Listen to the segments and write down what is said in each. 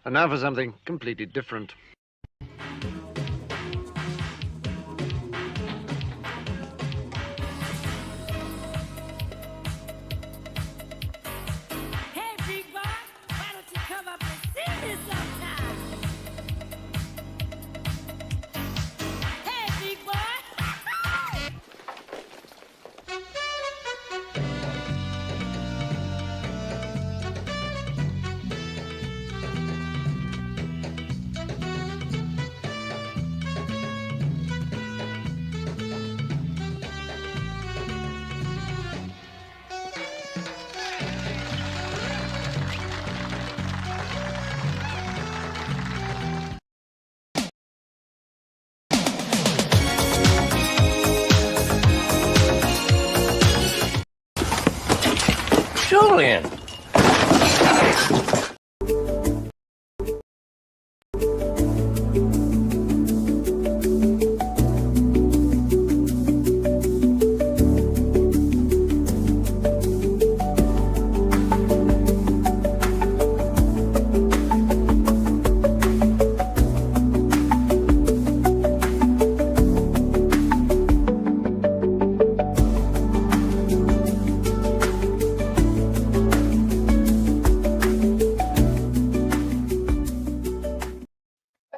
And now for something completely different. Hey, big boy, why don't you come up and see me sometime? Hey, big boy. Julian.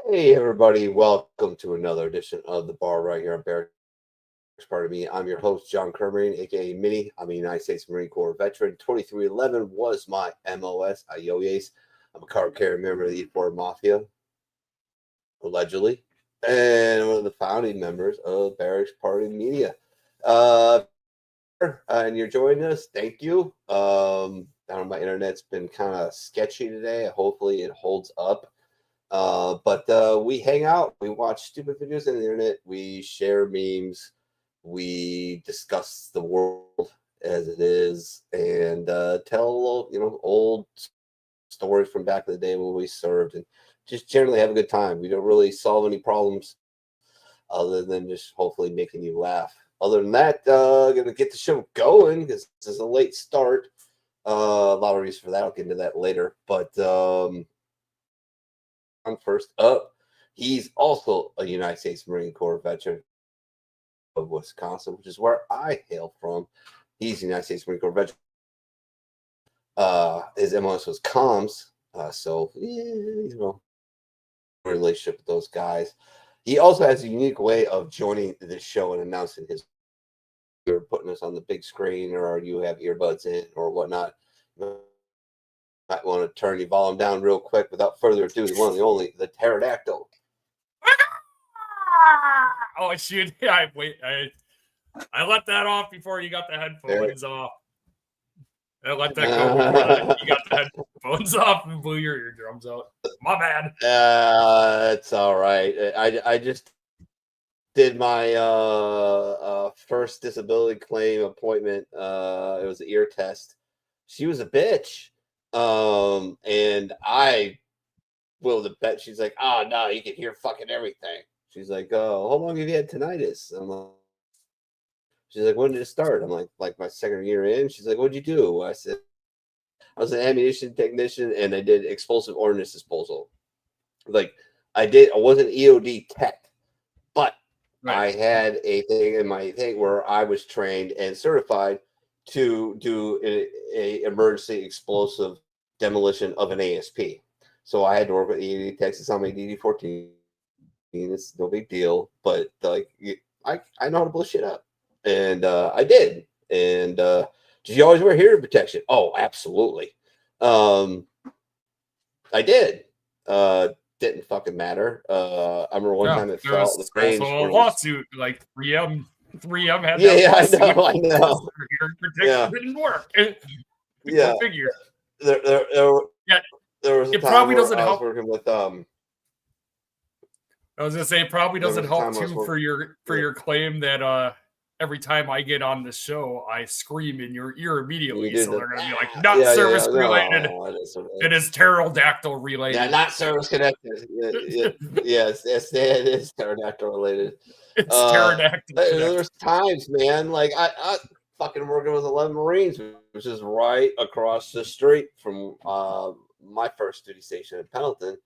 Hey everybody, welcome to another edition of The Bar right here on Barracks Part of Me. I'm your host, John Kermering, aka Minnie. I'm a United States Marine Corps veteran. 2311 was my MOS. Ayoyes. I'm a card carrying member of the E4 Mafia, allegedly, and one of the founding members of Barracks Party Media. And you're joining us. Thank you. I don't know, my internet's been kind of sketchy today. Hopefully it holds up. But we hang out, we watch stupid videos on the internet, we share memes, we discuss the world as it is, and tell old stories from back in the day when we served, and just generally have a good time. We don't really solve any problems other than just hopefully making you laugh. Other than that, gonna get the show going because this is a late start. A lot of reasons for that. I'll get into that later, but first up, he's also a United States Marine Corps veteran of Wisconsin, which is where I hail from. He's a United States Marine Corps veteran. His MOS was comms, so relationship with those guys. He also has a unique way of joining this show and announcing his. You're putting us on the big screen, or you have earbuds in, or whatnot. Might want to turn your volume down real quick. Without further ado, the one and the only, the pterodactyl. Oh shit! I let that off before you got the headphones off. I let that go before you got the headphones off and blew your eardrums out. My bad. It's all right. I just did my first disability claim appointment. It was an ear test. She was a bitch. And I will to bet she's like, oh no, you can hear fucking everything. She's like, oh, how long have you had tinnitus? I'm like, she's like, when did it start? I'm like my second year in. She's like, what'd you do? I said, I was an ammunition technician and I did explosive ordnance disposal. Like I wasn't EOD tech, but right. I had a thing in my thing where I was trained and certified to do a emergency explosive demolition of an ASP. So I had to work with EOD techs. It's on my DD-14. It's no big deal, but like I know how to blow shit up, and I did. And did you always wear hearing protection? Oh, absolutely. I did. Didn't fucking matter. I remember one time it felt the range. Also a lawsuit, like 3M had that lawsuit. I know. Hearing protection didn't work. Yeah. Figure. There was a it time probably where doesn't I was help. Working with I was gonna say it probably doesn't help too for your claim that every time I get on the show I scream in your ear immediately, so they're gonna be like not service related. No, it is pterodactyl related. Yeah, not service connected. Yes, it is pterodactyl related. It's pterodactyl. There's times, man, like I fucking working with 11 Marines, which is right across the street from my first duty station at Pendleton,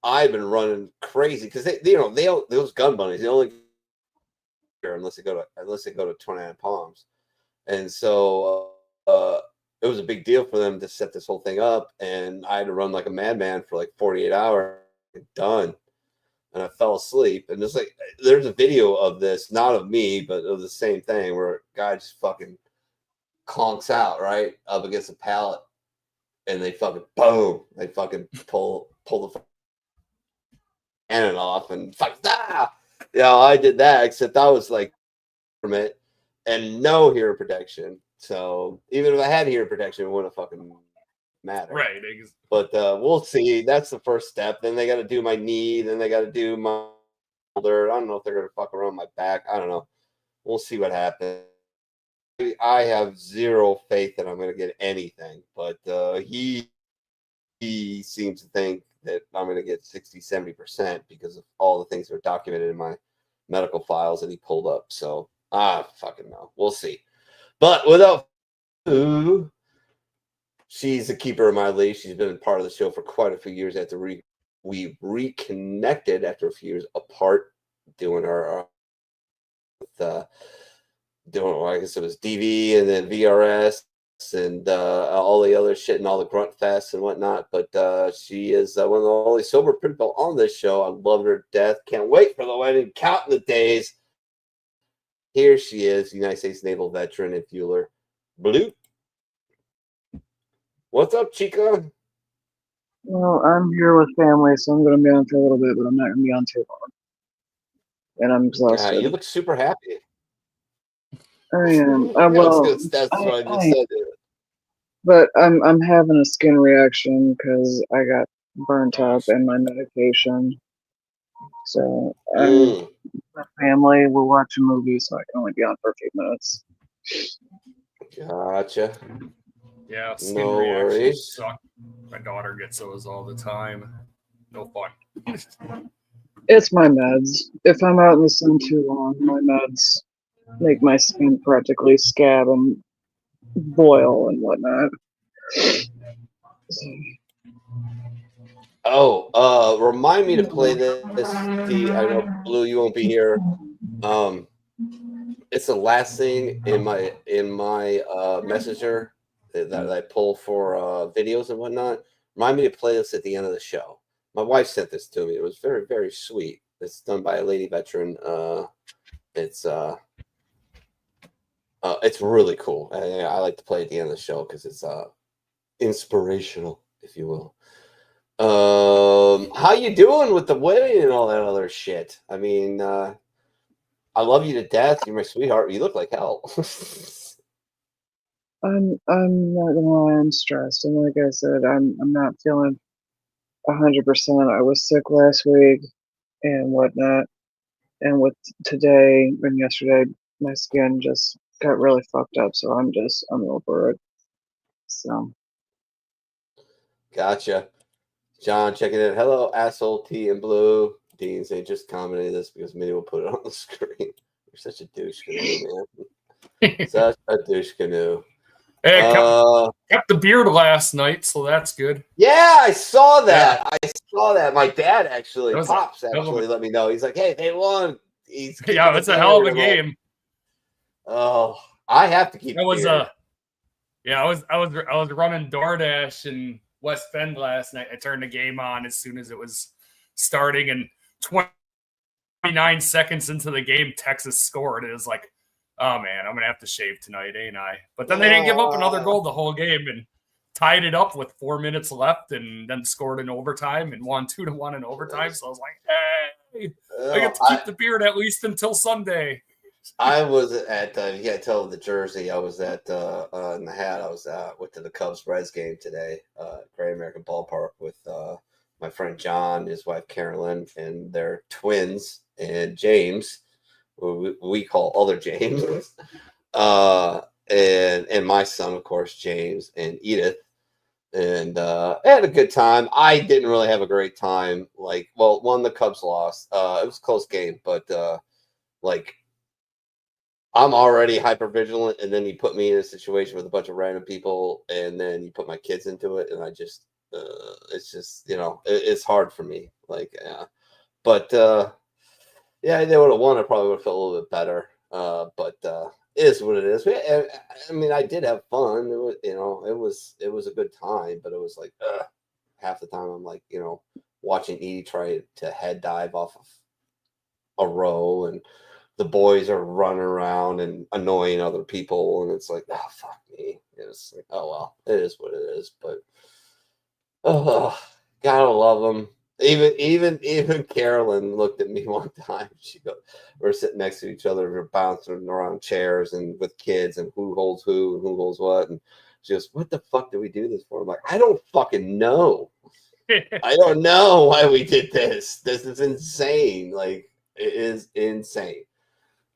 I've been running crazy because those gun bunnies, they only unless they go to 29 Palms, and so it was a big deal for them to set this whole thing up, and I had to run like a madman for like 48 hours. Done, and I fell asleep. And there's a video of this, not of me, but of the same thing where a guy just fucking conks out right up against a pallet, and they fucking boom, they fucking pull the cannon off, and I did that, except I was like from it and no hearing protection. So even if I had hearing protection, it wouldn't fucking matter. Right. But we'll see. That's the first step. Then they got to do my knee. Then they got to do my shoulder. I don't know if they're going to fuck around my back. I don't know. We'll see what happens. I have zero faith that I'm going to get anything. But he seems to think that I'm going to get 60-70% because of all the things that are documented in my medical files that he pulled up. So I fucking know. We'll see. But without she's a keeper of my leash. She's been part of the show for quite a few years after we reconnected after a few years apart doing our I guess it was DV and then VRS and all the other shit and all the grunt fests and whatnot. But she is one of the only sober people on this show. I love her to death. Can't wait for the wedding. Counting the days. Here she is, United States Naval veteran and fueler, Blue. What's up, Chica? Well, I'm here with family, so I'm going to be on for a little bit, but I'm not going to be on too long. And I'm exhausted. You look super happy. I am. Well, that's what I just said. But I'm having a skin reaction because I got burnt up in my medication. So with family, we're watching movies, so I can only be on for a few minutes. Gotcha. Yeah, skin no reactions suck. My daughter gets those all the time. No fun. It's my meds. If I'm out in the sun too long, my meds make my skin practically scab and boil and whatnot. Remind me to play this. I know Blue, you won't be here. It's the last thing in my messenger that I pull for videos and whatnot. Remind me to play this at the end of the show. My wife sent this to me. It was very, very sweet. It's done by a lady veteran. It's really cool. I like to play at the end of the show because it's inspirational, if you will. How you doing with the wedding and all that other shit? I mean, I love you to death. You're my sweetheart. You look like hell. I'm not gonna lie, I'm stressed, and like I said, I'm not feeling 100%. I was sick last week and whatnot, and with today and yesterday, my skin just got really fucked up. So I'm over it. So. Gotcha. John checking in. Hello, asshole T and Blue. Dean saying just commenting this because maybe we'll put it on the screen. You're such a douche canoe, man. Such a douche canoe. Hey, kept the beard last night, so that's good. Yeah, I saw that. Yeah. I saw that. My dad actually, Pops actually let me know. He's like, hey, they won. Yeah, it's a hell of a game. Oh, I have to keep it. I was running DoorDash in West Bend last night. I turned the game on as soon as it was starting, and 29 seconds into the game, Texas scored. It was like, oh man, I'm gonna have to shave tonight, ain't I? But then they didn't give up another goal the whole game and tied it up with 4 minutes left, and then scored in overtime and won 2-1 in overtime. So I was like, hey, I get to keep the beard at least until Sunday. I was at you gotta tell the jersey. I was at in the hat. I was went to the Cubs Reds game today, Great American Ballpark with my friend John, his wife Carolyn, and their twins and James, who we call other James, and my son, of course, James and Edith, and I had a good time. I didn't really have a great time. The Cubs lost. It was a close game, but I'm already hyper vigilant, and then you put me in a situation with a bunch of random people, and then you put my kids into it, and I just, it's just, it's hard for me. Like, but yeah, they would have won. I probably would have felt a little bit better. But it is what it is. I mean, I did have fun. It was, it was a good time, but it was like half the time I'm like, watching Edie try to head dive off of a row, and the boys are running around and annoying other people, and it's like, oh, fuck me. It's like, oh well, it is what it is. But gotta love them. Even Carolyn looked at me one time. She goes, we're sitting next to each other, we're bouncing around chairs and with kids, and who holds who and who holds what, and she goes, what the fuck did we do this for? I'm like, I don't fucking know. I don't know why we did this. This is insane. Like, it is insane.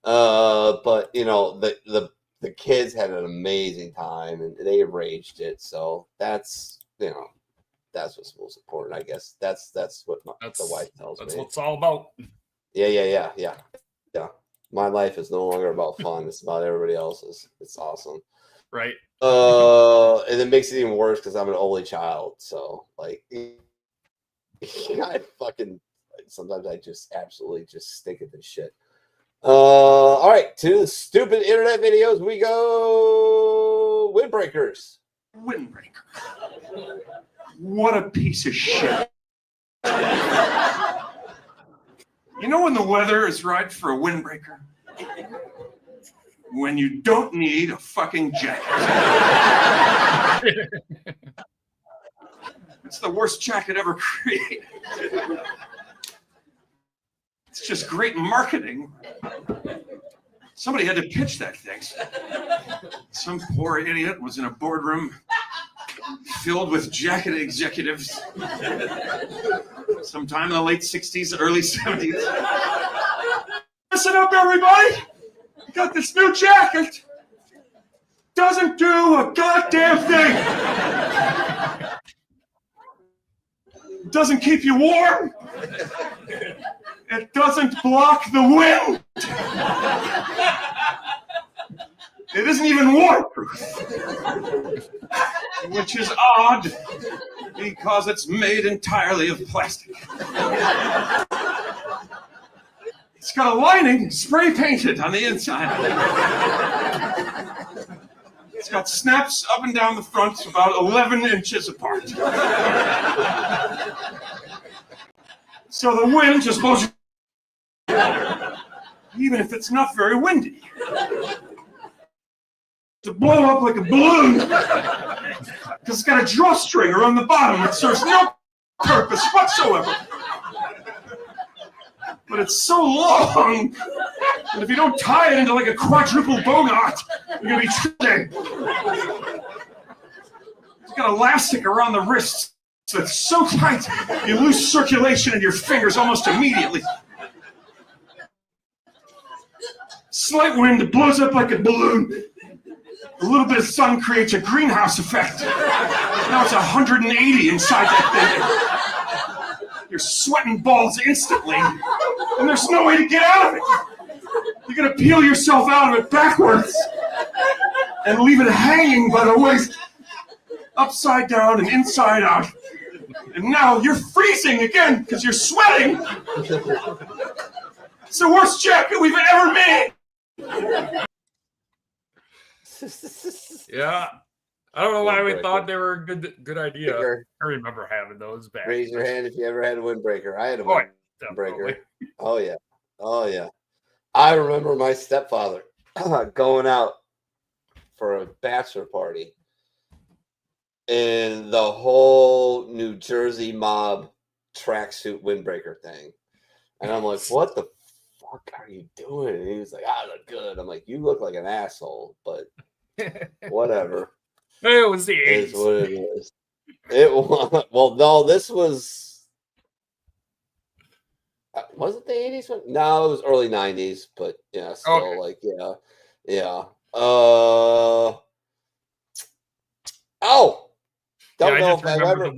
But the kids had an amazing time, and they arranged it. So that's that's what's most important, I guess. That's what the wife tells me. That's what it's all about. Yeah. My life is no longer about fun. It's about everybody else's. It's awesome. Right. And it makes it even worse because I'm an only child. So like, I fucking sometimes I just absolutely just stink at this shit. All right, to the stupid internet videos we go. Windbreakers. Windbreaker. What a piece of shit. You know when the weather is right for a windbreaker? When you don't need a fucking jacket. It's the worst jacket ever created. It's just great marketing. Somebody had to pitch that thing. Some poor idiot was in a boardroom filled with jacket executives sometime in the late 60s, early 70s. Listen up, everybody. I got this new jacket. Doesn't do a goddamn thing. Doesn't keep you warm. It doesn't block the wind. It isn't even waterproof. Which is odd, because it's made entirely of plastic. It's got a lining spray painted on the inside. It's got snaps up and down the front about 11 inches apart. So the wind just blows you, even if it's not very windy. To blow up like a balloon, because it's got a drawstring around the bottom that serves no purpose whatsoever. But it's so long that if you don't tie it into like a quadruple bow knot, you're gonna be tripping. It's got elastic around the wrists that's so tight you lose circulation in your fingers almost immediately. Slight wind blows up like a balloon. A little bit of sun creates a greenhouse effect. Now it's 180 inside that thing. You're sweating balls instantly, and there's no way to get out of it. You're gonna peel yourself out of it backwards and leave it hanging by the waist, upside down and inside out. And now you're freezing again because you're sweating. It's the worst jacket we've ever made. Yeah, I don't know why we thought they were a good idea. I remember having those back. Raise your hand if you ever had a windbreaker. I had a windbreaker. Oh yeah. I remember my stepfather going out for a bachelor party, and the whole New Jersey mob tracksuit windbreaker thing, and I'm like, what the fuck are you doing? And he was like, I look good. I'm like, you look like an asshole, but whatever. It was the 80s. It is what it is. It was, well, no, this was it the 80s one? No, it was early 90s, but yeah, still okay. Like, yeah. Don't know if I ever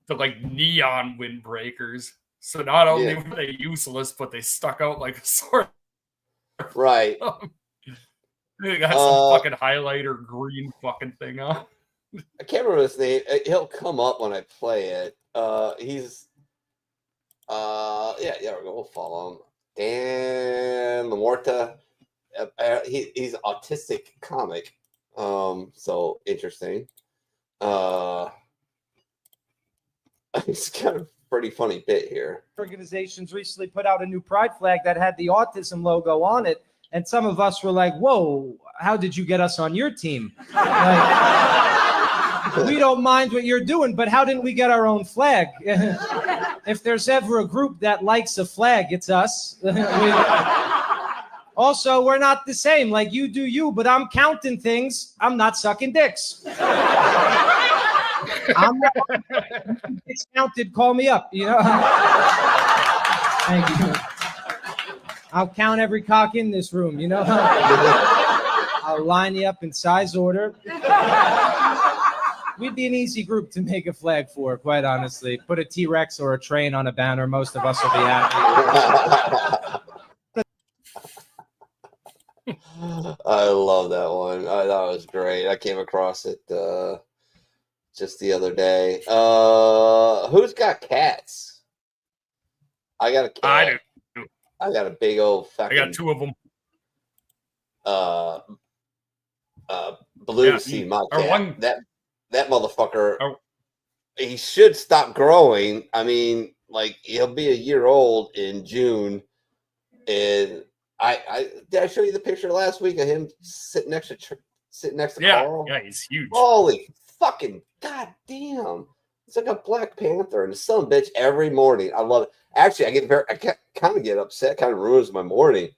the like neon windbreakers. So not only were they useless, but they stuck out like a sword. Right. They got some fucking highlighter green fucking thing on. I can't remember his name. He'll come up when I play it. He's yeah, we'll follow him. Dan Lamorta. He's an autistic comic. So interesting. It's kind of pretty funny bit here. Organizations recently put out a new pride flag that had the autism logo on it, and some of us were like, "Whoa, how did you get us on your team?" Like, we don't mind what you're doing, but how didn't we get our own flag? If there's ever a group that likes a flag, it's us. Also, we're not the same. Like, you do you, but I'm counting things. I'm not sucking dicks. I'm not discounted. Call me up. You know. Thank you. I'll count every cock in this room. You know. I'll line you up in size order. We'd be an easy group to make a flag for, quite honestly. Put a T-Rex or a train on a banner. Most of us will be happy. I love that one. That was great. I came across it just the other day. Who's got cats? I got a cat. I do. I got a big old fucking. I got 2 of them. Blue Sea, my cat. That motherfucker. He should stop growing. I mean, like, he'll be a year old in June, and I did I show you the picture last week of him sitting next to Carl? Yeah, he's huge. Holy fucking goddamn! It's like a Black Panther, and the son of a bitch every morning. I love it. Actually, I kind of get upset. Kind of ruins my morning.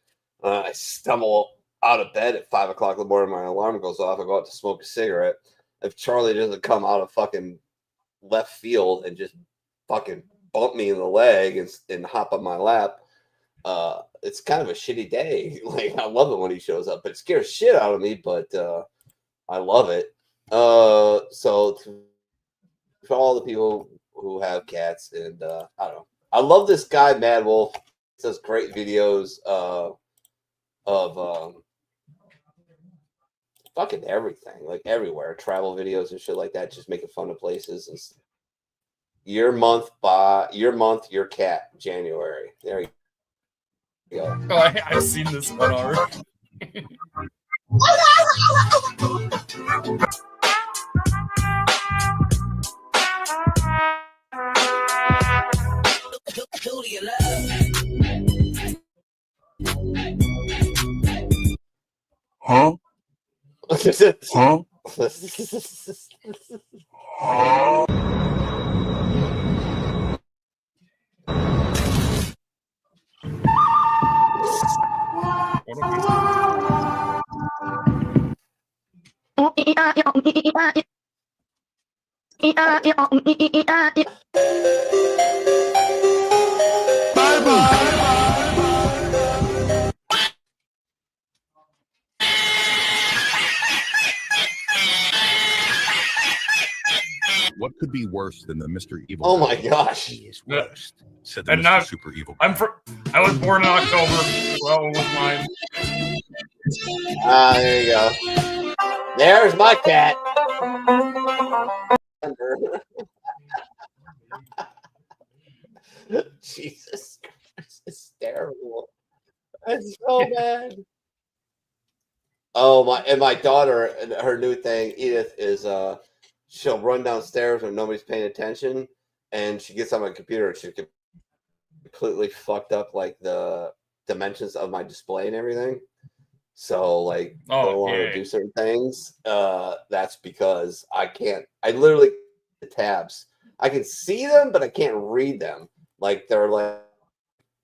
I stumble out of bed at 5 o'clock in the morning. My alarm goes off. I go out to smoke a cigarette. If Charlie doesn't come out of fucking left field and just fucking bump me in the leg and hop on my lap, it's kind of a shitty day. Like, I love it when he shows up, but it scares shit out of me. But I love it. So for all the people who have cats, and I don't know, I love this guy Mad Wolf. He does great videos of fucking everything, like everywhere, travel videos and shit like that, just making fun of places. And your month, your cat, January. There you go. Oh, I've seen this one already. Huh? Huh? What could be worse than the Mr. Evil? Oh my gosh. He is worst, said the And Mr. not- Super Evil. I was born in October. Well, it was mine. There you go. There's my cat. Jesus Christ, it's terrible. It's so bad. Oh my daughter, her new thing, Edith, is she'll run downstairs when nobody's paying attention, and she gets on my computer and she completely fucked up like the dimensions of my display and everything. So like I don't want to do certain things. That's because I literally the tabs. I can see them, but I can't read them. Like they're like,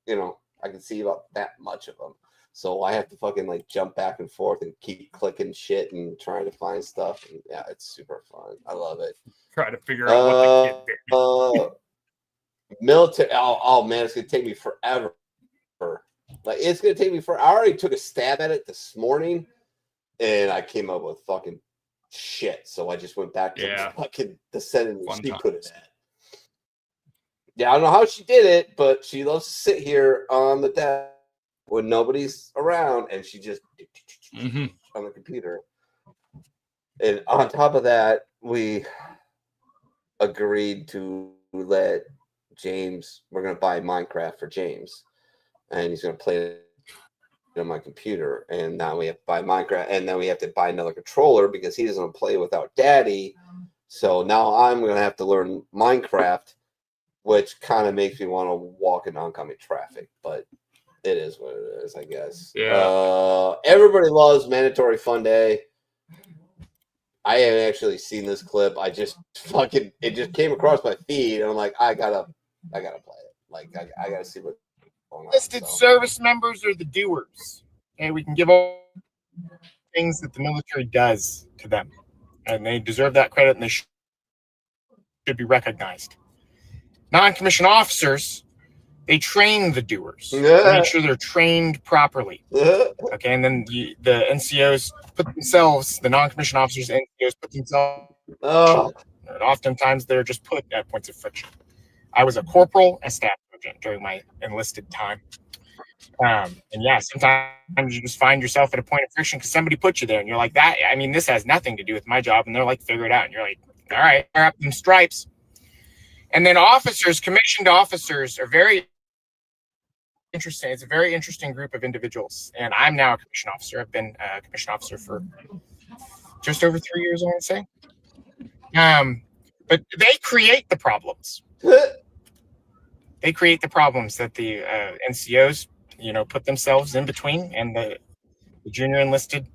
I can see about that much of them. So I have to fucking like jump back and forth and keep clicking shit and trying to find stuff. And yeah, it's super fun. I love it. Try to figure out what the kid did. Military. Oh man, it's gonna take me forever. Like it's gonna take me I already took a stab at it this morning, and I came up with fucking shit. So I just went back to fucking the sentence she put it at. Yeah, I don't know how she did it, but she loves to sit here on the desk when nobody's around, and she just on the computer. And on top of that, we agreed to let James. We're going to buy Minecraft for James, and he's going to play it on my computer. And now we have to buy Minecraft, and then we have to buy another controller because he doesn't play without Daddy. So now I'm going to have to learn Minecraft, which kind of makes me want to walk in oncoming traffic, but it is what it is, I guess. Yeah. Everybody loves Mandatory Fun Day. I haven't actually seen this clip. I just it just came across my feed, and I'm like, I gotta play it. Like, I gotta see what's going on. Enlisted service members are the doers, and we can give all things that the military does to them, and they deserve that credit, and they should be recognized. Non-commissioned officers, they train the doers. They make sure they're trained properly. Okay, and then the NCOs put themselves, the non-commissioned officers and NCOs put themselves. And oftentimes they're just put at points of friction. I was a corporal and staff sergeant during my enlisted time. And yeah, sometimes you just find yourself at a point of friction because somebody put you there, and you're like, that. I mean, this has nothing to do with my job, and they're like, figure it out, and you're like, all right, wear up them stripes. And then officers, commissioned officers, are very interesting. It's a very interesting group of individuals. And I'm now a commissioned officer. I've been a commissioned officer for just over 3 years, I want to say. But they create the problems. They create the problems that the NCOs, put themselves in between, and the junior enlisted,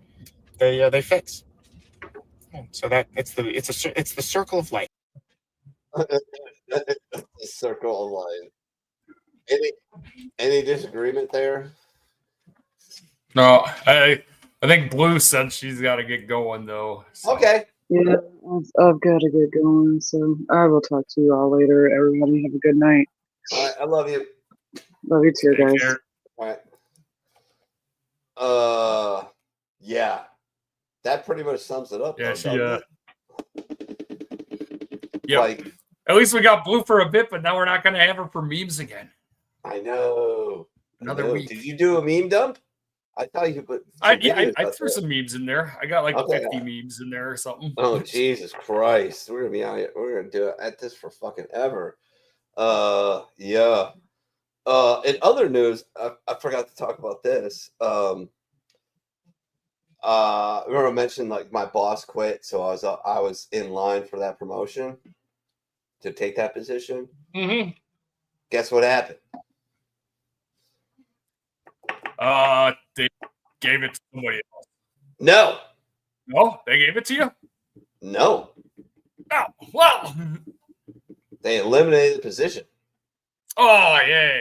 they fix. And so that it's the circle of life. The circle of life. Any disagreement there? No, I think Blue said she's got to get going though. So. Okay. Yeah, I've got to get going, so I will talk to you all later. Everybody have a good night. All right, I love you. Love you too, guys. Care. All right. Yeah. That pretty much sums it up. Yeah, though, yeah. Like, at least we got Blue for a bit, but now we're not going to have her for memes again. I know. Another week. Did you do a meme dump? I thought you put. I threw some memes in there. I got like 50 memes in there or something. Oh Jesus Christ! We're gonna be out here. We're gonna do it at this for fucking ever. Yeah. In other news, I forgot to talk about this. Remember I mentioned like my boss quit, so I was in line for that promotion to take that position. Mm-hmm. Guess what happened? They gave it to somebody else. No. No, they gave it to you? No. Oh, well. They eliminated the position. Oh, yeah.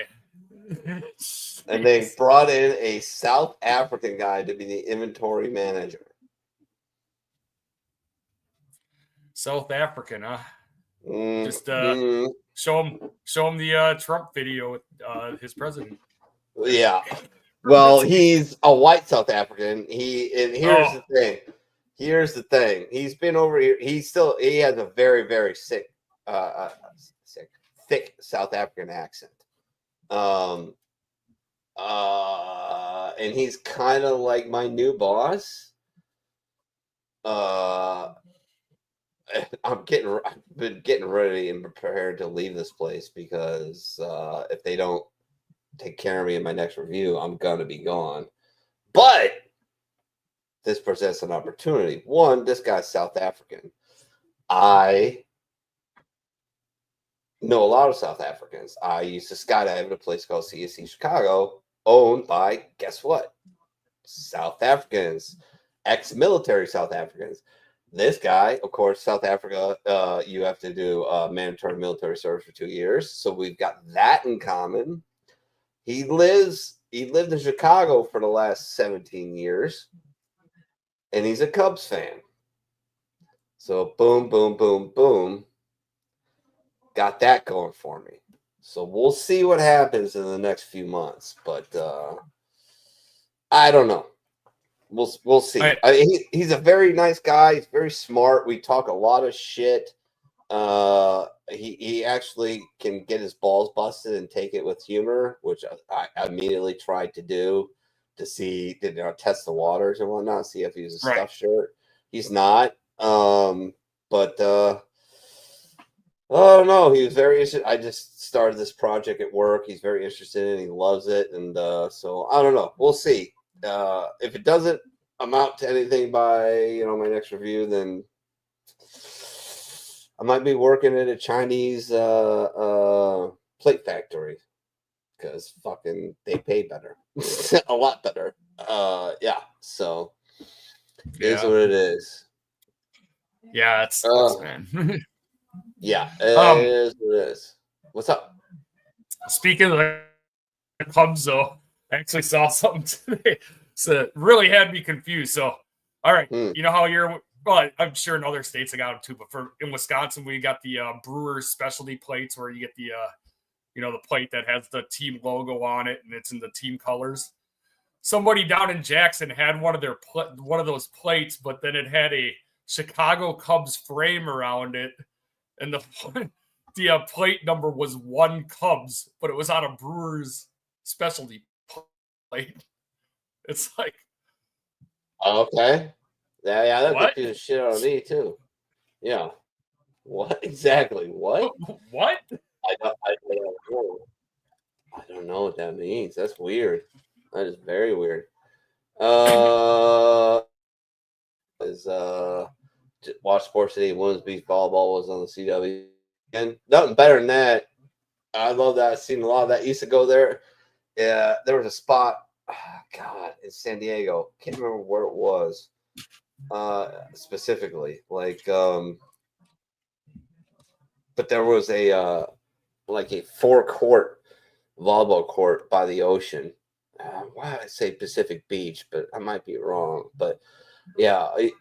And they brought in a South African guy to be the inventory manager. South African, huh? Just show him the Trump video with his president. Yeah. Well, he's a white South African. Here's the thing. He's been over here. He has a very, very thick South African accent. And he's kind of like my new boss. I've been getting ready and prepared to leave this place because if they don't take care of me in my next review, I'm gonna be gone. But this presents an opportunity. One, this guy's South African. I know a lot of South Africans. I used to skydive at a place called CSC Chicago, owned by, guess what? South Africans, ex-military South Africans. This guy, of course, South Africa, you have to do mandatory military service for 2 years. So we've got that in common. He lived in Chicago for the last 17 years, and he's a Cubs fan. So boom, boom, boom, boom. Got that going for me. So we'll see what happens in the next few months. But I don't know. We'll see. Right. He's a very nice guy. He's very smart. We talk a lot of shit. He actually can get his balls busted and take it with humor, which I immediately tried to do. to see, test the waters and whatnot, see if he's a Right. stuffed shirt. He's not. But oh no, he was very interested. I just started this project at work. He's very interested in it. He loves it. And so I don't know. We'll see. If it doesn't amount to anything by my next review, then I might be working at a Chinese plate factory because fucking they pay better. A lot better. Yeah. So it is what it is. Yeah, it's sucks, man. Yeah, it is what it is. What's up? Speaking of the Cubs, though, I actually saw something today. So it really had me confused. So, all right, you know how well, I'm sure in other states I got them too, but in Wisconsin, we got the Brewers specialty plates where you get the, the plate that has the team logo on it and it's in the team colors. Somebody down in Jackson had one of those plates, but then it had a Chicago Cubs frame around it, and the plate number was 1 Cubs, but it was on a Brewers specialty plate. It's like, okay, yeah, that confused shit out of me too. Yeah, what exactly? What? What? I don't know what that means. That's weird. That is very weird. Watch Sports City Women's Beach Volleyball was on the CW, and nothing better than that. I love that. I've seen a lot of that. I used to go there. Yeah, there was a spot. God, in San Diego. Can't remember where it was specifically. But there was a 4-court volleyball court by the ocean. Why did I say Pacific Beach? But I might be wrong. But yeah, you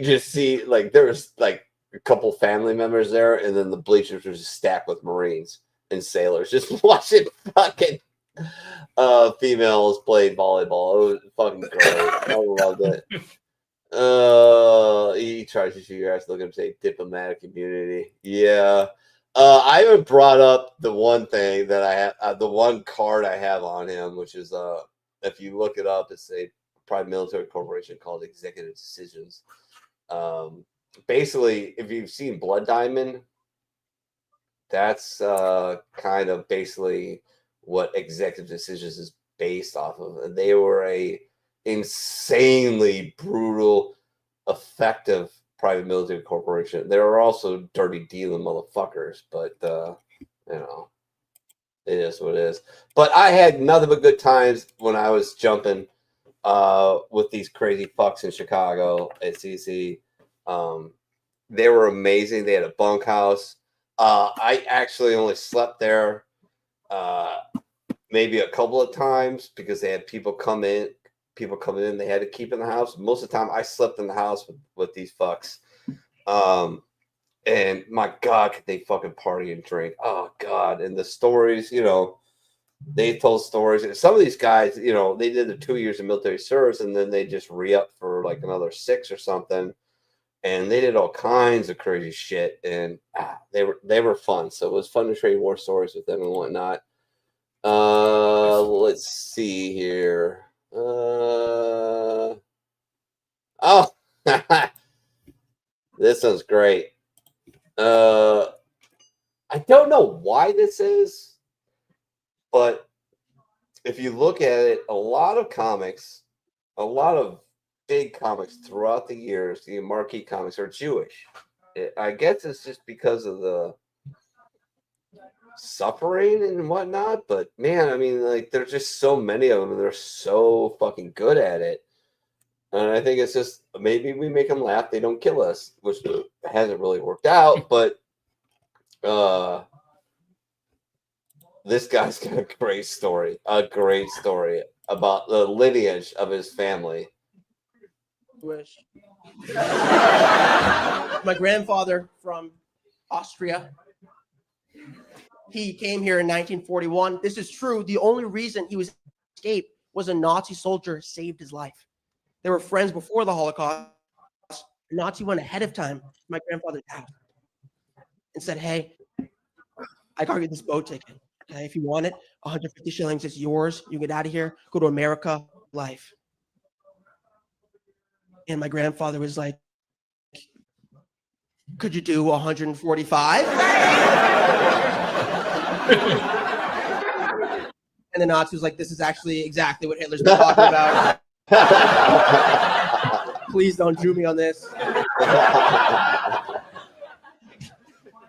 just see there was a couple family members there, and then the bleachers were just stacked with Marines and sailors just watching fucking females play volleyball. It was fucking great. I loved it. He tries to shoot your ass. Look at him say diplomatic immunity. Yeah. I haven't brought up the one thing that I have, the one card I have on him, which is if you look it up, it's a private military corporation called Executive Decisions. Basically, if you've seen Blood Diamond, that's kind of basically what Executive Decisions is based off of. And they were a insanely brutal, effective private military corporation. They were also dirty dealing motherfuckers, but it is what it is. But I had nothing but good times when I was jumping with these crazy fucks in Chicago at CC. They were amazing. They had a bunkhouse. I actually only slept there maybe a couple of times because they had people coming in, they had to keep in the house. Most of the time I slept in the house with these fucks. And my God, could they fucking party and drink. Oh God. And the stories, they told stories. And some of these guys, they did the 2 years of military service and then they just re-up for another 6 or something. And they did all kinds of crazy shit. And they were fun. So it was fun to trade war stories with them and whatnot. Let's see here. This one's great. I don't know why this is, but if you look at it, a lot of big comics throughout the years, the marquee comics are Jewish. I guess it's just because of the suffering and whatnot, but man, I mean, there's just so many of them and they're so fucking good at it. And I think it's just maybe we make them laugh, they don't kill us, which hasn't really worked out, but this guy's got a great story about the lineage of his family. Wish. My grandfather from Austria. He came here in 1941. This is true. The only reason he was escaped was a Nazi soldier saved his life. They were friends before the Holocaust. A Nazi went ahead of time to my grandfather's house and said, "Hey, I got you this boat ticket. Okay, if you want it, 150 shillings is yours. You get out of here, go to America, life. And my grandfather was like, could you do 145? And the Nazi was like, this is actually exactly what Hitler's been talking about. Please don't Jew me on this.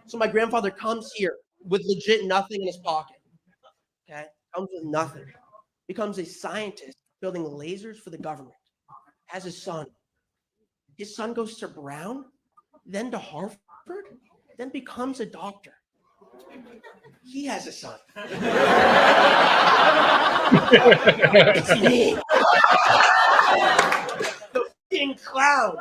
So my grandfather comes here with legit nothing in his pocket. Okay? Comes with nothing. Becomes a scientist building lasers for the government. Has his son. His son goes to Brown, then to Harvard, then becomes a doctor. He has a son. It's me. The fucking clown.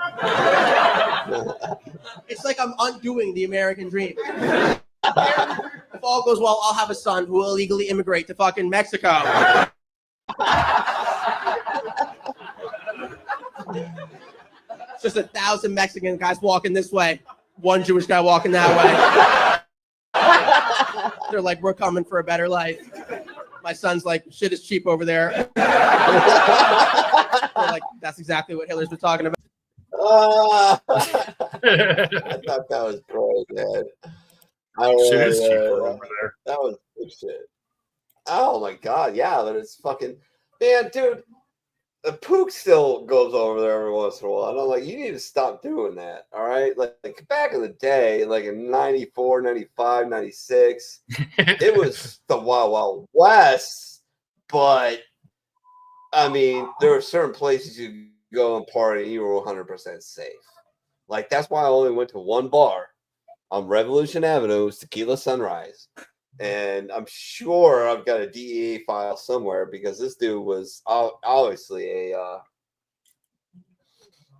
It's like I'm undoing the American dream. If all goes well, I'll have a son who will illegally immigrate to fucking Mexico. Just 1,000 Mexican guys walking this way, one Jewish guy walking that way. They're like, we're coming for a better life. My son's like, shit is cheap over there. They're like, that's exactly what Hitler's been talking about. I thought that was great, man. Shit is cheaper over there. That was good shit. Oh my god, yeah, but it's fucking man, dude. The Pook still goes over there every once in a while. And I'm like, you need to stop doing that. All right. Like back in the day, like in 94, 95, 96, it was the Wild Wild West. But I mean, there are certain places you could go and party and you were 100% safe. Like that's why I only went to one bar on Revolution Avenue, Tequila Sunrise. And I'm sure I've got a DEA file somewhere because this dude was obviously the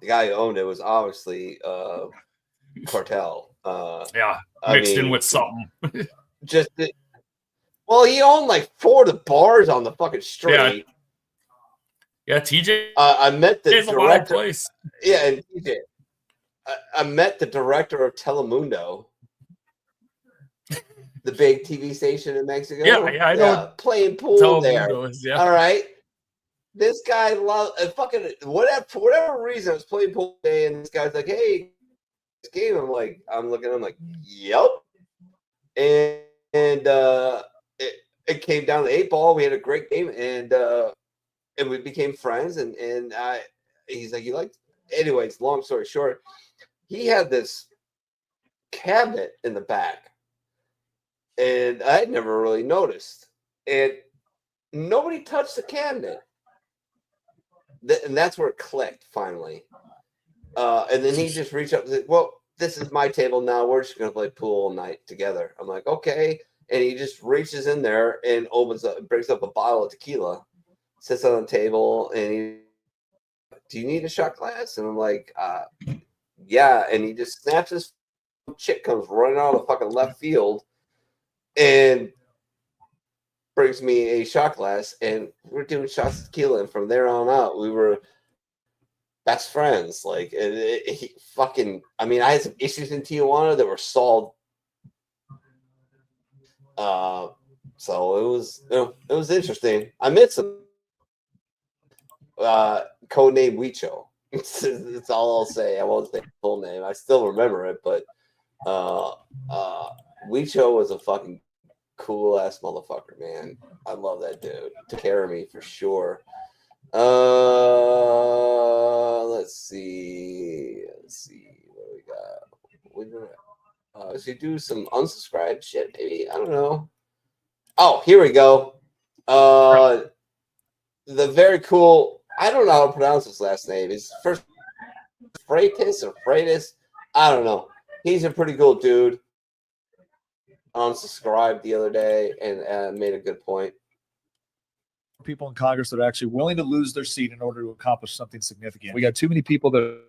guy who owned it was obviously cartel. Mixed in with something. Well, he owned like 4 of the bars on the fucking street. Yeah, TJ. I met the director. A wild place. Yeah, and TJ. I met the director of Telemundo. The big TV station in Mexico. Yeah, I know. Yeah, playing pool there. Yeah. All right. This guy loved fucking whatever for whatever reason. I was playing pool today, and this guy's like, "Hey, this game." I'm looking. I'm like, "Yep." And it came down to 8 ball. We had a great game, and we became friends. And he's like, "You like?" Anyways, long story short, he had this cabinet in the back. And I had never really noticed. And nobody touched the cabinet. And that's where it clicked, finally. And then he just reached up and said, well, this is my table now. We're just going to play pool all night together. I'm like, okay. And he just reaches in there and brings up a bottle of tequila, sits on the table, and he, do you need a shot glass? And I'm like, yeah. And he just snaps his chick, comes running out of the fucking left field, and brings me a shot glass, and we're doing shots of tequila. And from there on out, we were best friends. Like, he fucking, I mean, I had some issues in Tijuana that were solved. So it was interesting. I met some codename Huicho. That's all I'll say. I won't say the full name. I still remember it, but Huicho was a fucking cool ass motherfucker, man. I love that dude. Took care of me for sure. Let's see what we got. Should we do some unsubscribed shit, maybe? I don't know. Oh, here we go. The very cool, I don't know how to pronounce his last name. His first Freitas or Freitas. I don't know. He's a pretty cool dude. Unsubscribed the other day and made a good point. People in Congress that are actually willing to lose their seat in order to accomplish something significant. We got too many people that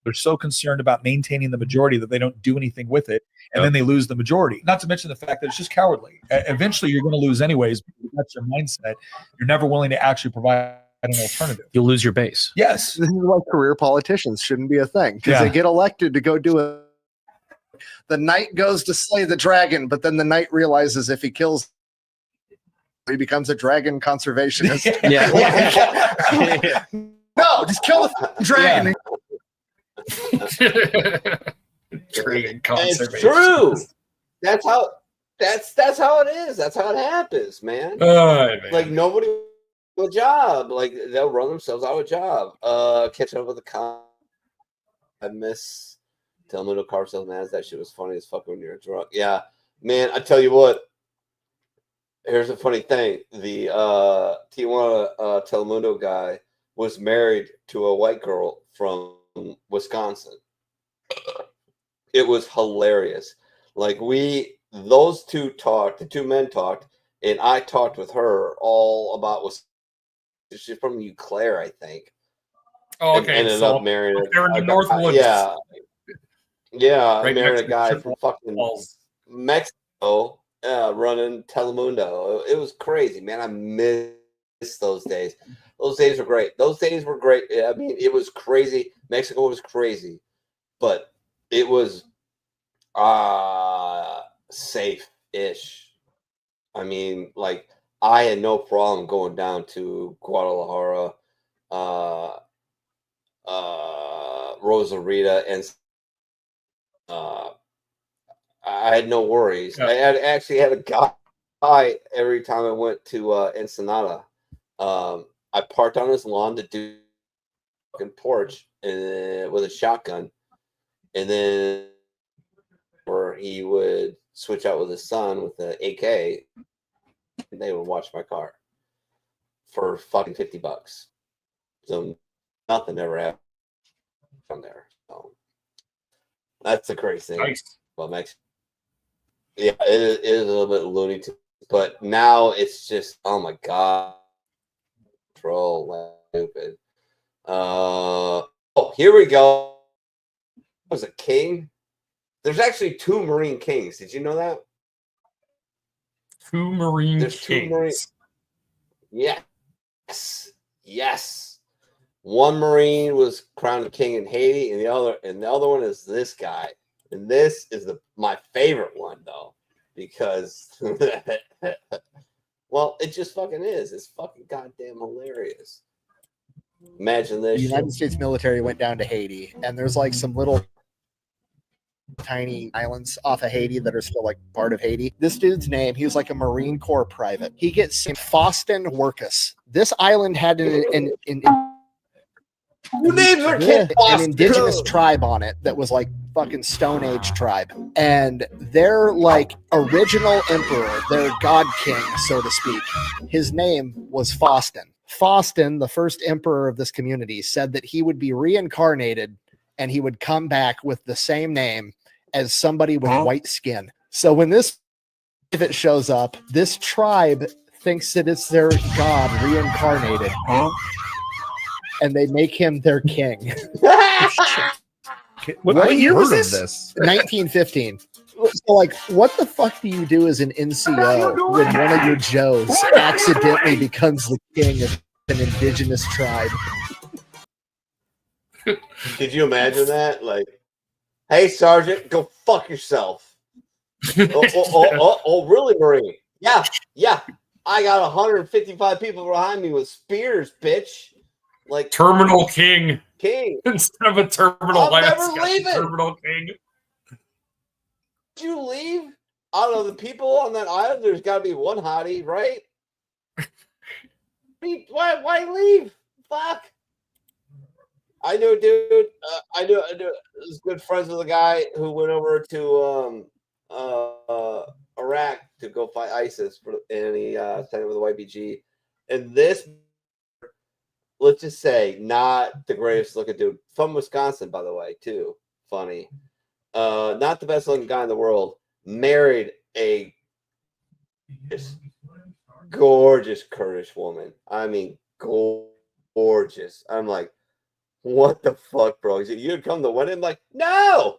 are so concerned about maintaining the majority that they don't do anything with it, and then they lose the majority. Not to mention the fact that it's just cowardly. Eventually, you're going to lose anyways. That's your mindset. You're never willing to actually provide an alternative. You'll lose your base. Yes. This is why career politicians shouldn't be a thing, because they get elected to go do it. The knight goes to slay the dragon, but then the knight realizes if he kills he becomes a dragon conservationist. Yeah. No, just kill the dragon. Dragon It's conservation. true. That's how it is. That's how it happens, man. Man. Like nobody with a job. Like they'll run themselves out of a job. Catching up with the I miss Telemundo car salesman. That shit was funny as fuck when you're drunk. Yeah, man. I tell you what. Here's a funny thing. The Tijuana Telemundo guy was married to a white girl from Wisconsin. It was hilarious. Like those two talked, the two men talked, and I talked with her all about she's from Eau Claire, I think. Oh, okay. And ended up marrying they're in the Northwoods. Yeah. Yeah, Right married next a guy to from fucking Falls. Mexico, running Telemundo. It was crazy, man. I miss those days. Those days were great. Those days were great. I mean, it was crazy. Mexico was crazy, but it was safe-ish. I mean, like, I had no problem going down to Guadalajara, Rosarita, and I had no worries. Yeah. I actually had a guy every time I went to Ensenada. I parked on his lawn to do a porch with a shotgun, and then where he would switch out with his son with the AK, and they would watch my car for fucking $50. So nothing ever happened from there. So that's the crazy thing. Nice. Well, Mexico. Yeah, it is a little bit loony, but now it's just, oh my god, troll, stupid. Oh, here we go. Was a king? There's actually 2 Marine Kings. Did you know that? 2 Marine There's Kings. 2 Marine. Yes. One Marine was crowned king in Haiti, and the other one is this guy. And this is my favorite one, though, because, well, it just fucking is. It's fucking goddamn hilarious. Imagine this. The United States military went down to Haiti, and there's like some little tiny islands off of Haiti that are still like part of Haiti. This dude's name, he was like a Marine Corps private. He gets Faustin Workus. This island had an indigenous tribe on it that was like fucking Stone Age tribe, and their like original emperor, their god king, so to speak, his name was Faustin. Faustin, the first emperor of this community, said that he would be reincarnated and he would come back with the same name as somebody with white skin. So when this shows up, this tribe thinks that it's their god reincarnated. And they make him their king. What year was this? 1915. So, like, what the fuck do you do as an NCO when one of your Joes accidentally becomes the king of an indigenous tribe? Could you imagine that? Like, hey, Sergeant, go fuck yourself. Oh, really, Marine? Yeah. I got 155 people behind me with spears, bitch. Like Terminal King instead of a terminal I'm lance. never leaving. Terminal King. Did you leave? I don't know. The people on that island, there's got to be one hottie, right? Why leave? Fuck. I knew a dude. I was good friends with a guy who went over to Iraq to go fight ISIS, and he signed up with the YPG. And this, let's just say, not the greatest looking dude from Wisconsin, by the way, too. Funny. Not the best looking guy in the world. Married a gorgeous Kurdish woman. I mean, gorgeous. I'm like, what the fuck, bro? You'd come to the wedding? I'm like, no,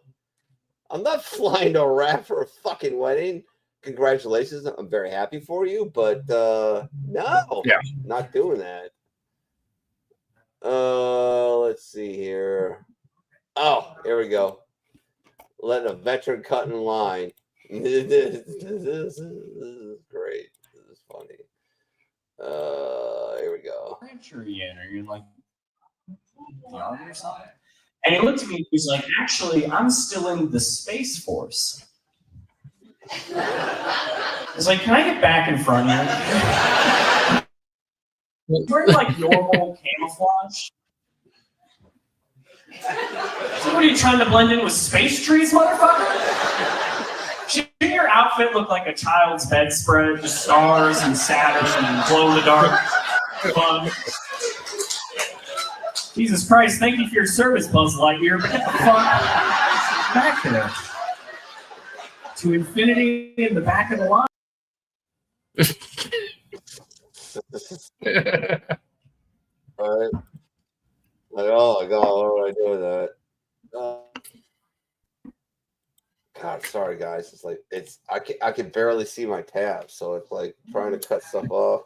I'm not flying to Iraq for a fucking wedding. Congratulations. I'm very happy for you, but no, not doing that. Let's see here. Oh, here we go. Letting a veteran cut in line. This is great. This is funny. Here we go. branch are you in? Are you in like the army or something? And he looked at me and he's like, actually, I'm still in the Space Force. I was like, can I get back in front of you? Wearing like normal camouflage. So what are you trying to blend in with space trees, motherfucker? Shouldn't your outfit look like a child's bedspread, just stars and Saturn and glow in the dark fun? Jesus Christ, thank you for your service, Buzz Lightyear, but get the fuck back there. To infinity in the back of the line. All right. Like, oh my God, what do I do with that? God, sorry guys. It's like I can barely see my tabs, so it's like trying to cut stuff off.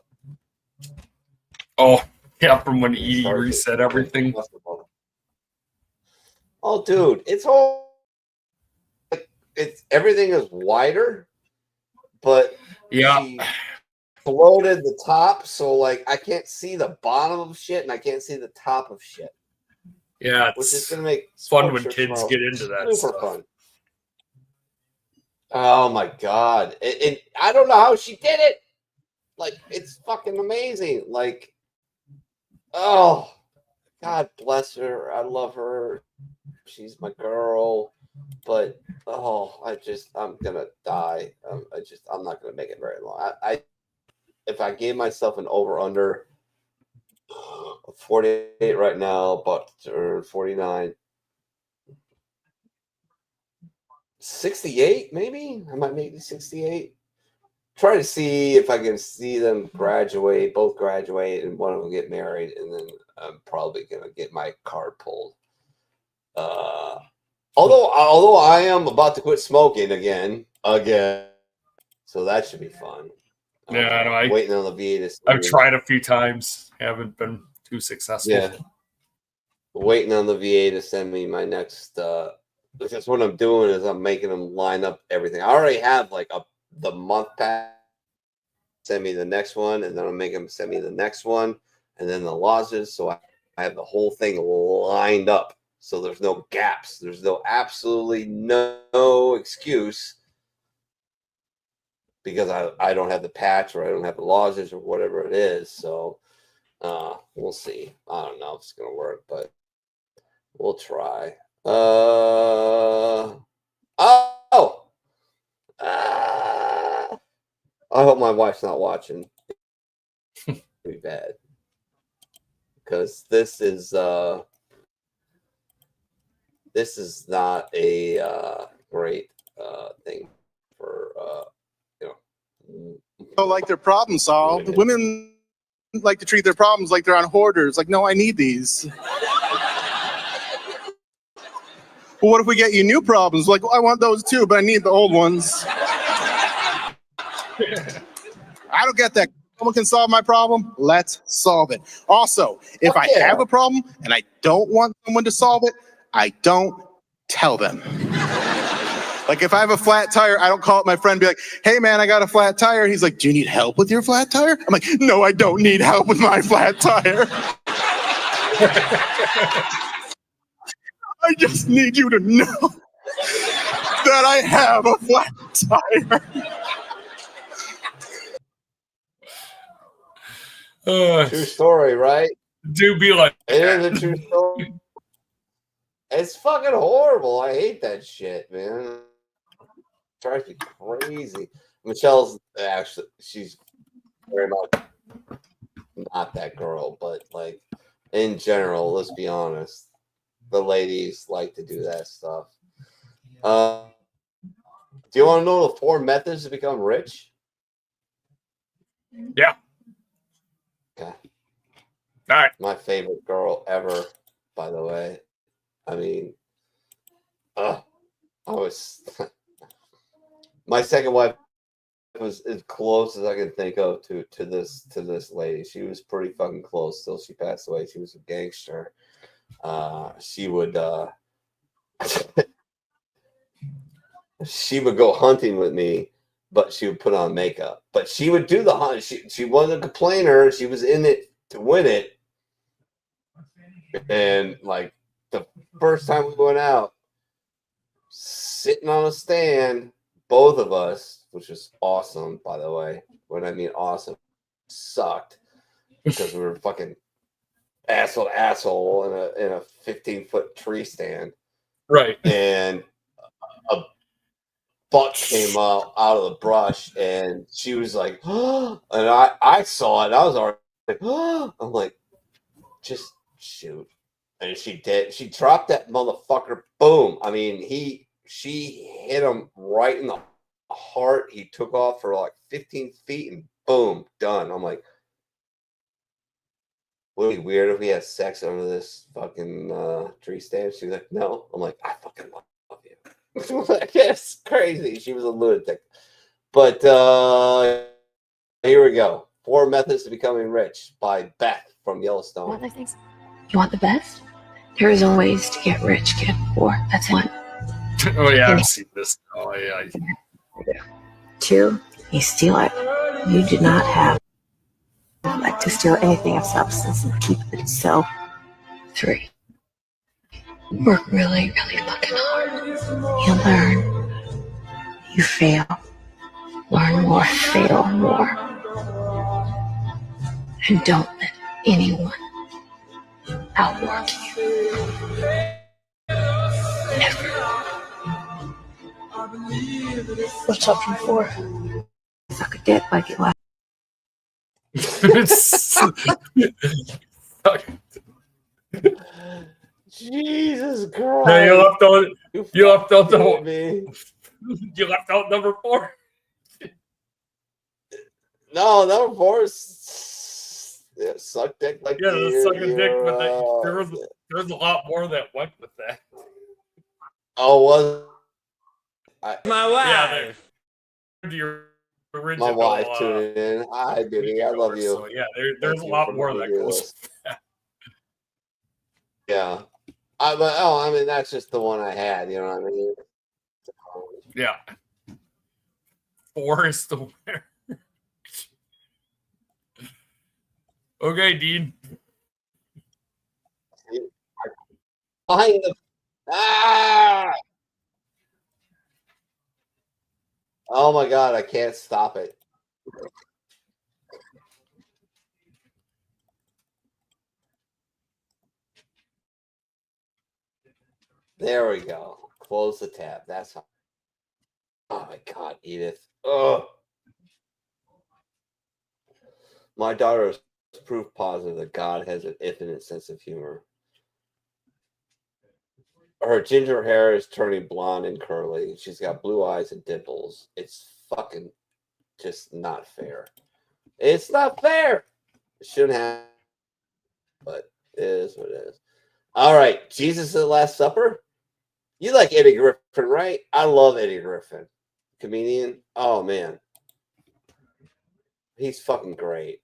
Oh, yeah, from when Edie reset everything. Oh, dude, it's all everything is wider, but yeah, she floated the top, so like I can't see the bottom of shit and I can't see the top of shit. Yeah, which is gonna make fun when kids get into that. Super fun. Oh my God. And I don't know how she did it. Like, it's fucking amazing. Like, oh, God bless her. I love her. She's my girl. But, oh, I'm going to die. I'm not going to make it very long. If I gave myself an over-under 48 right now, but or 49. 68, maybe? I might make it 68. Try to see if I can see them both graduate, and one of them get married, and then I'm probably going to get my card pulled. Although I am about to quit smoking again. So that should be fun. Yeah, I know. Waiting on the VA to I've tried a few times. Haven't been too successful. Yeah. Waiting on the VA to send me my next because what I'm doing is I'm making them line up everything. I already have like the month pass. Send me the next one, and then I'll make them send me the next one, and then the losses. So I have the whole thing lined up. So there's no gaps. There's absolutely no excuse because I don't have the patch or I don't have the losses or whatever it is. So we'll see. I don't know if it's gonna work, but we'll try. I hope my wife's not watching. It'd be bad because this is not a great thing for like their problem solved. Women like to treat their problems like they're on hoarders. Like, no, I need these. Well, what if we get you new problems? Like, well, I want those too, but I need the old ones. I don't get that. Someone can solve my problem. Let's solve it. Also, if I have a problem and I don't want someone to solve it, I don't tell them. Like if I have a flat tire, I don't call up my friend and be like, hey man, I got a flat tire. He's like, do you need help with your flat tire? I'm like, no, I don't need help with my flat tire. I just need you to know that I have a flat tire. True story, right? Do be like it is a true story. It's fucking horrible. I hate that shit, man. It drives me crazy. Michelle's actually, she's very much not that girl, but like in general, let's be honest, the ladies like to do that stuff. Do you want to know the 4 methods to become rich? Yeah. Okay. All right. My favorite girl ever, by the way. I mean, I was my second wife was as close as I can think of to this lady. She was pretty fucking close till she passed away. She was a gangster. She would she would go hunting with me but she would put on makeup. But she would do the hunt. She wasn't a complainer. She was in it to win it. And like the first time we went out, sitting on a stand, both of us, which was awesome, by the way. When I mean awesome, sucked because we were fucking asshole to asshole in a 15-foot tree stand. Right. And a buck came out of the brush, and she was like, oh, and I saw it. I was already like, oh, I'm like, just shoot. And she did. She dropped that motherfucker. Boom. I mean, she hit him right in the heart. He took off for like 15 feet and boom, done. I'm like, would it be weird if we had sex under this fucking tree stand? She's like, no. I'm like, I fucking love you. It's crazy. She was a lunatic. But here we go. 4 Methods to Becoming Rich by Beth from Yellowstone. Other things. You want the best? There is always to get rich, kid. Or that's one. Oh yeah, I've seen this. Oh yeah. 2, you steal it. You do not have like to steal anything of substance and keep it so. 3, work really, really fucking hard. You learn. You fail. Learn more, fail more. And don't let anyone outwork you. Never. What's option 4? Suck a dick like you like. Jesus Christ! No, you left out number 4. No, number 4 is suck dick like suck a dick, but there's a lot more that went with that. Oh, was my wife? Yeah, original, my wife tuned in. Hi, baby, I love you. So yeah, there's a lot more that goes with that. Yeah, I mean that's just the one I had. You know what I mean? Yeah. 4 is the winner. Okay, Dean. Behind the Oh my god, I can't stop it. There we go. Close the tab. That's how. Oh my god, Edith. Oh. My daughter is proof positive that God has an infinite sense of humor. Her ginger hair is turning blonde and curly. She's got blue eyes and dimples. It's fucking just not fair. It's not fair. It shouldn't have, but it is what it is. All right, Jesus at the Last Supper. You like Eddie Griffin, right? I love Eddie Griffin. Comedian. Oh, man. He's fucking great.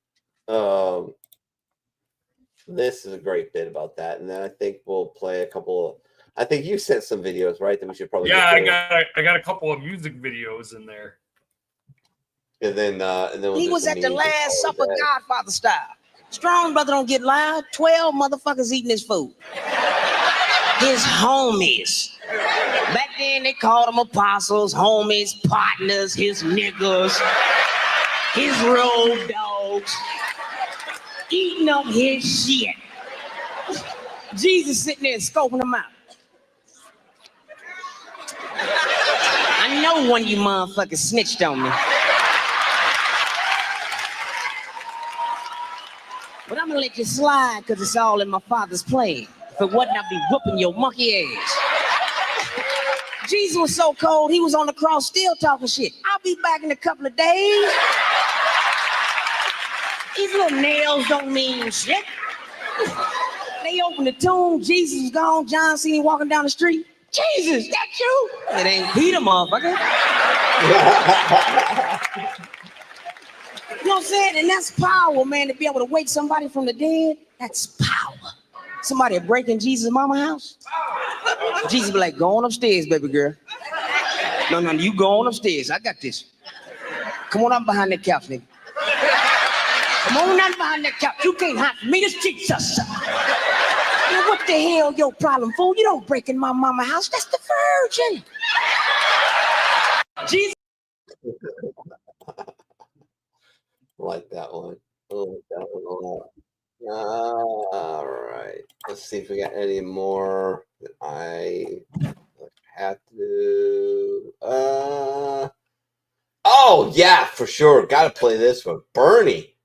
This is a great bit about that. And then I think we'll play a couple of, I think you sent some videos, right? That we should probably. Yeah, I got a couple of music videos in there. And then we'll he was at the Last Supper, Godfather style. Strong brother don't get loud. 12 motherfuckers eating his food. His homies. Back then they called them apostles, homies, partners, his niggas, his road dogs, eating up his shit. Jesus sitting there scoping them out. I know one of you motherfuckers snitched on me. But I'm gonna let you slide because it's all in my father's plan. If it wasn't, I'd be whooping your monkey ass. Jesus was so cold, he was on the cross still talking shit. I'll be back in a couple of days. These little nails don't mean shit. They opened the tomb, Jesus was gone, John seen him walking down the street. Jesus, that's you? It ain't Peter, motherfucker. You know what I'm saying? And that's power, man, to be able to wake somebody from the dead. That's power. Somebody breaking Jesus' mama's house. Jesus be like, go on upstairs, baby girl. No, you go on upstairs. I got this. Come on up behind that couch, nigga. Come on out behind that couch. You can't hide from me. This Jesus. Now, what the hell your problem, fool? You don't break in my mama house. That's the virgin. Jesus. Like that one. Oh, that one a lot. All right. Let's see if we got any more that I have to. Oh yeah, for sure. Got to play this one. Bernie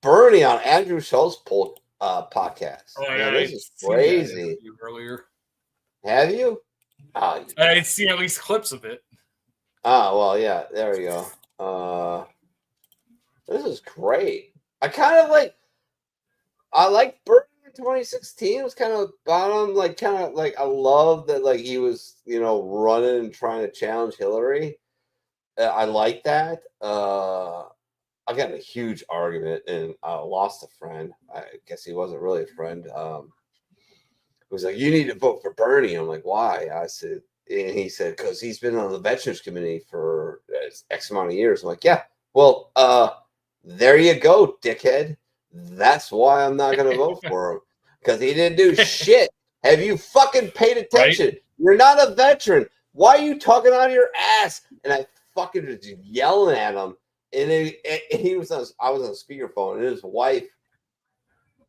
on Andrew Schultz podcast. Oh, yeah, this is crazy. Earlier, have you? Oh, I'd seen at least clips of it. Oh well, yeah. There we go. This is great. I kind of like. I like Bernie in 2016. It was kind of bottom, I love that he was running and trying to challenge Hillary. I like that. I got in a huge argument and I lost a friend. I guess he wasn't really a friend. He was like, "You need to vote for Bernie." I'm like, "Why?" I said, and he said, "Because he's been on the Veterans Committee for X amount of years." I'm like, "Yeah, well, there you go, dickhead. That's why I'm not going to vote for him, because he didn't do shit. Have you fucking paid attention? Right? You're not a veteran. Why are you talking out of your ass?" And I fucking was yelling at him. And he was I was on speakerphone, and his wife,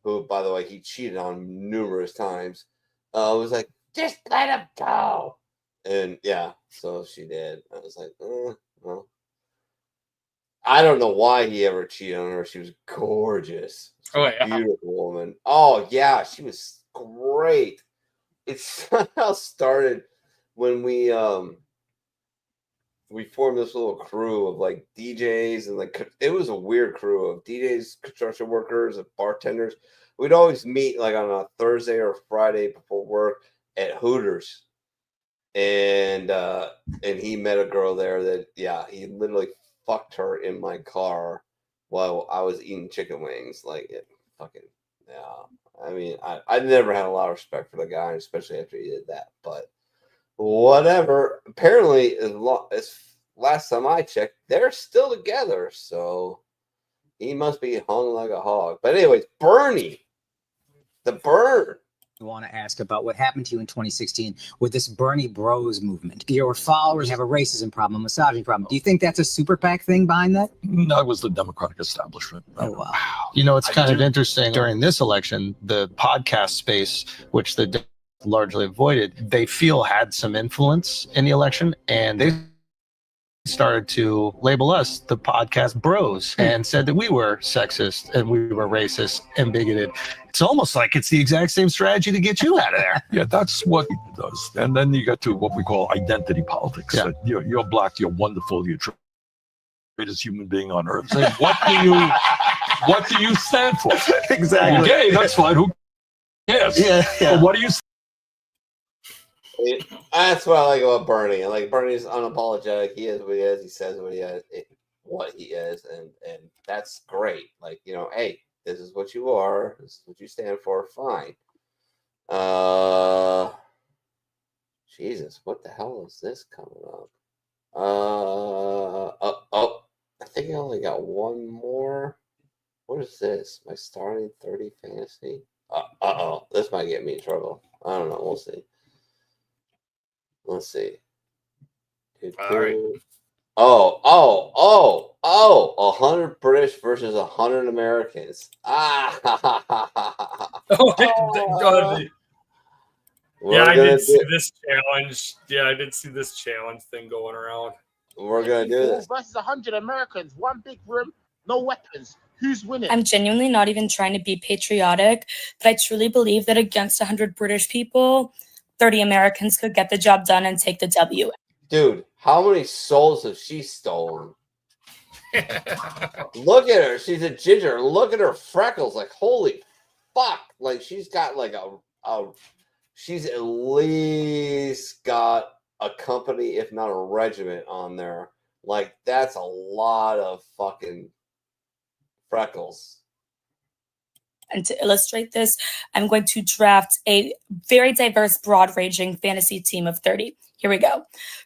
who, by the way, he cheated on numerous times, was like, "Just let him go." And yeah, so she did. I was like, well. I don't know why he ever cheated on her. She was gorgeous. Beautiful woman. Oh, yeah, she was great. It somehow started when we formed this little crew of DJs, and it was a weird crew of DJs, construction workers, and bartenders. We'd always meet on a Thursday or Friday before work at Hooters. And he met a girl there that, yeah, he literally fucked her in my car while I was eating chicken wings. I mean, I never had a lot of respect for the guy, especially after he did that. But whatever. Apparently, as last time I checked, they're still together. So he must be hung like a hog. But anyways, Bernie, the bird. I want to ask about what happened to you in 2016 with this Bernie Bros movement. Your followers have a racism problem, a misogyny problem. Do you think that's a super PAC thing behind that? No, it was the Democratic establishment. Oh, wow. It's kind of interesting. During this election, the podcast space, which the largely avoided, they feel had some influence in the election, and they started to label us the podcast bros and said that we were sexist and we were racist and bigoted. It's almost like it's the exact same strategy to get you out of there. Yeah, that's what it does. And then you get to what we call identity politics. Yeah. You're black, you're wonderful, you're the greatest human being on earth. Say, what do you stand for? Exactly. Okay, that's fine. Who cares? Yeah. But what do you That's what I like about Bernie. Bernie's unapologetic. He is what he is. He says what he is, and that's great. Hey, this is what you are. This is what you stand for. Fine. Jesus, what the hell is this coming up? I think I only got one more. What is this? My starting 30 fantasy? This might get me in trouble. I don't know. We'll see. Let's see. All right. 100 British versus 100 Americans. God. Yeah, I did see this challenge. Yeah, I did see this challenge thing going around. We're going to do this. Versus 100 Americans. One big room, no weapons. Who's winning? I'm genuinely not even trying to be patriotic, but I truly believe that against 100 British people, 30 Americans could get the job done and take the W. Dude, how many souls has she stolen? Look at her. She's a ginger. Look at her freckles. Holy fuck. She's got she's at least got a company, if not a regiment on there. That's a lot of fucking freckles. And to illustrate this, I'm going to draft a very diverse, broad-ranging fantasy team of 30. Here we go.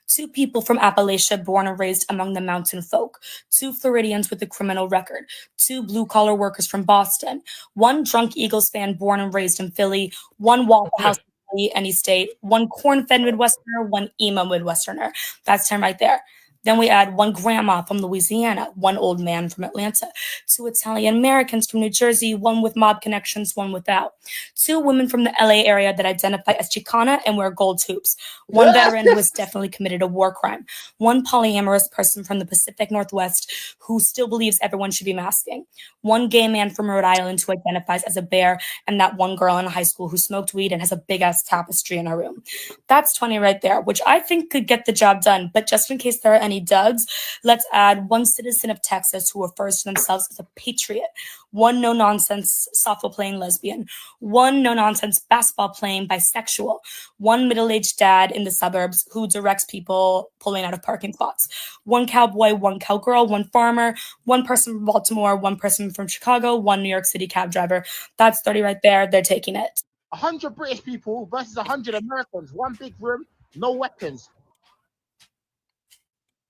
2 people from Appalachia born and raised among the mountain folk. 2 Floridians with a criminal record. 2 blue-collar workers from Boston. 1 drunk Eagles fan born and raised in Philly. 1 Waffle House in any state. 1 corn-fed Midwesterner. 1 emo Midwesterner. That's 10 right there. Then we add 1 grandma from Louisiana, 1 old man from Atlanta, 2 Italian Americans from New Jersey, 1 with mob connections, 1 without, 2 women from the LA area that identify as Chicana and wear gold hoops, 1 veteran who has definitely committed a war crime, 1 polyamorous person from the Pacific Northwest who still believes everyone should be masking, 1 gay man from Rhode Island who identifies as a bear, and that 1 girl in high school who smoked weed and has a big-ass tapestry in her room. That's 20 right there, which I think could get the job done, but just in case there are any duds, let's add 1 citizen of Texas who refers to themselves as a patriot, 1 no-nonsense softball-playing lesbian, 1 no-nonsense basketball-playing bisexual, 1 middle-aged dad in the suburbs who directs people pulling out of parking spots, 1 cowboy, 1 cowgirl, 1 farmer, 1 person from Baltimore, 1 person from Chicago, 1 New York City cab driver. That's 30 right there. They're taking it. 100 British people versus 100 Americans. 1 big room, no weapons.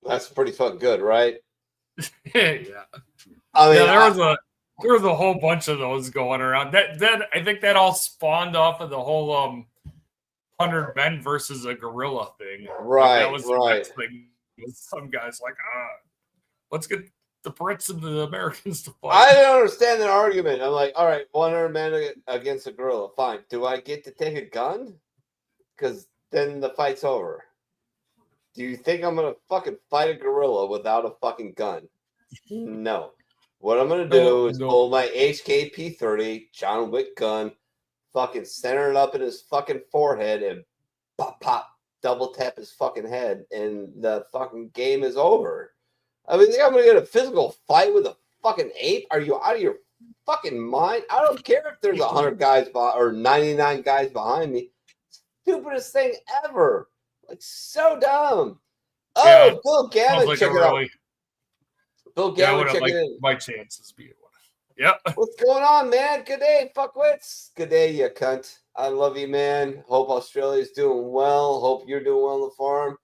That's pretty fucking good, right? Yeah. I mean, there was a whole bunch of those going around. That I think that all spawned off of the whole 100 men versus a gorilla thing. Right, That was the right. next thing. Some guys like, let's get the Brits and the Americans to fight. I don't understand that argument. I'm like, all right, 100 men against a gorilla. Fine. Do I get to take a gun? Because then the fight's over. Do you think I'm going to fucking fight a gorilla without a fucking gun? No. What I'm going to do is pull my HK P30 John Wick gun, fucking center it up in his fucking forehead and pop, pop, double tap his fucking head, and the fucking game is over. I mean, think I'm going to get a physical fight with a fucking ape? Are you out of your fucking mind? I don't care if there's 100 guys or 99 guys behind me. Stupidest thing ever. Like, so dumb. Oh, Yeah, Bill Gammon, like check a it out. really- Bill Yeah, I Gammon, would have check liked it in. my chances being one. Yep. What's going on, man? Good day, fuckwits. Good day, you cunt. I love you, man. Hope Australia's doing well. Hope you're doing well on the farm.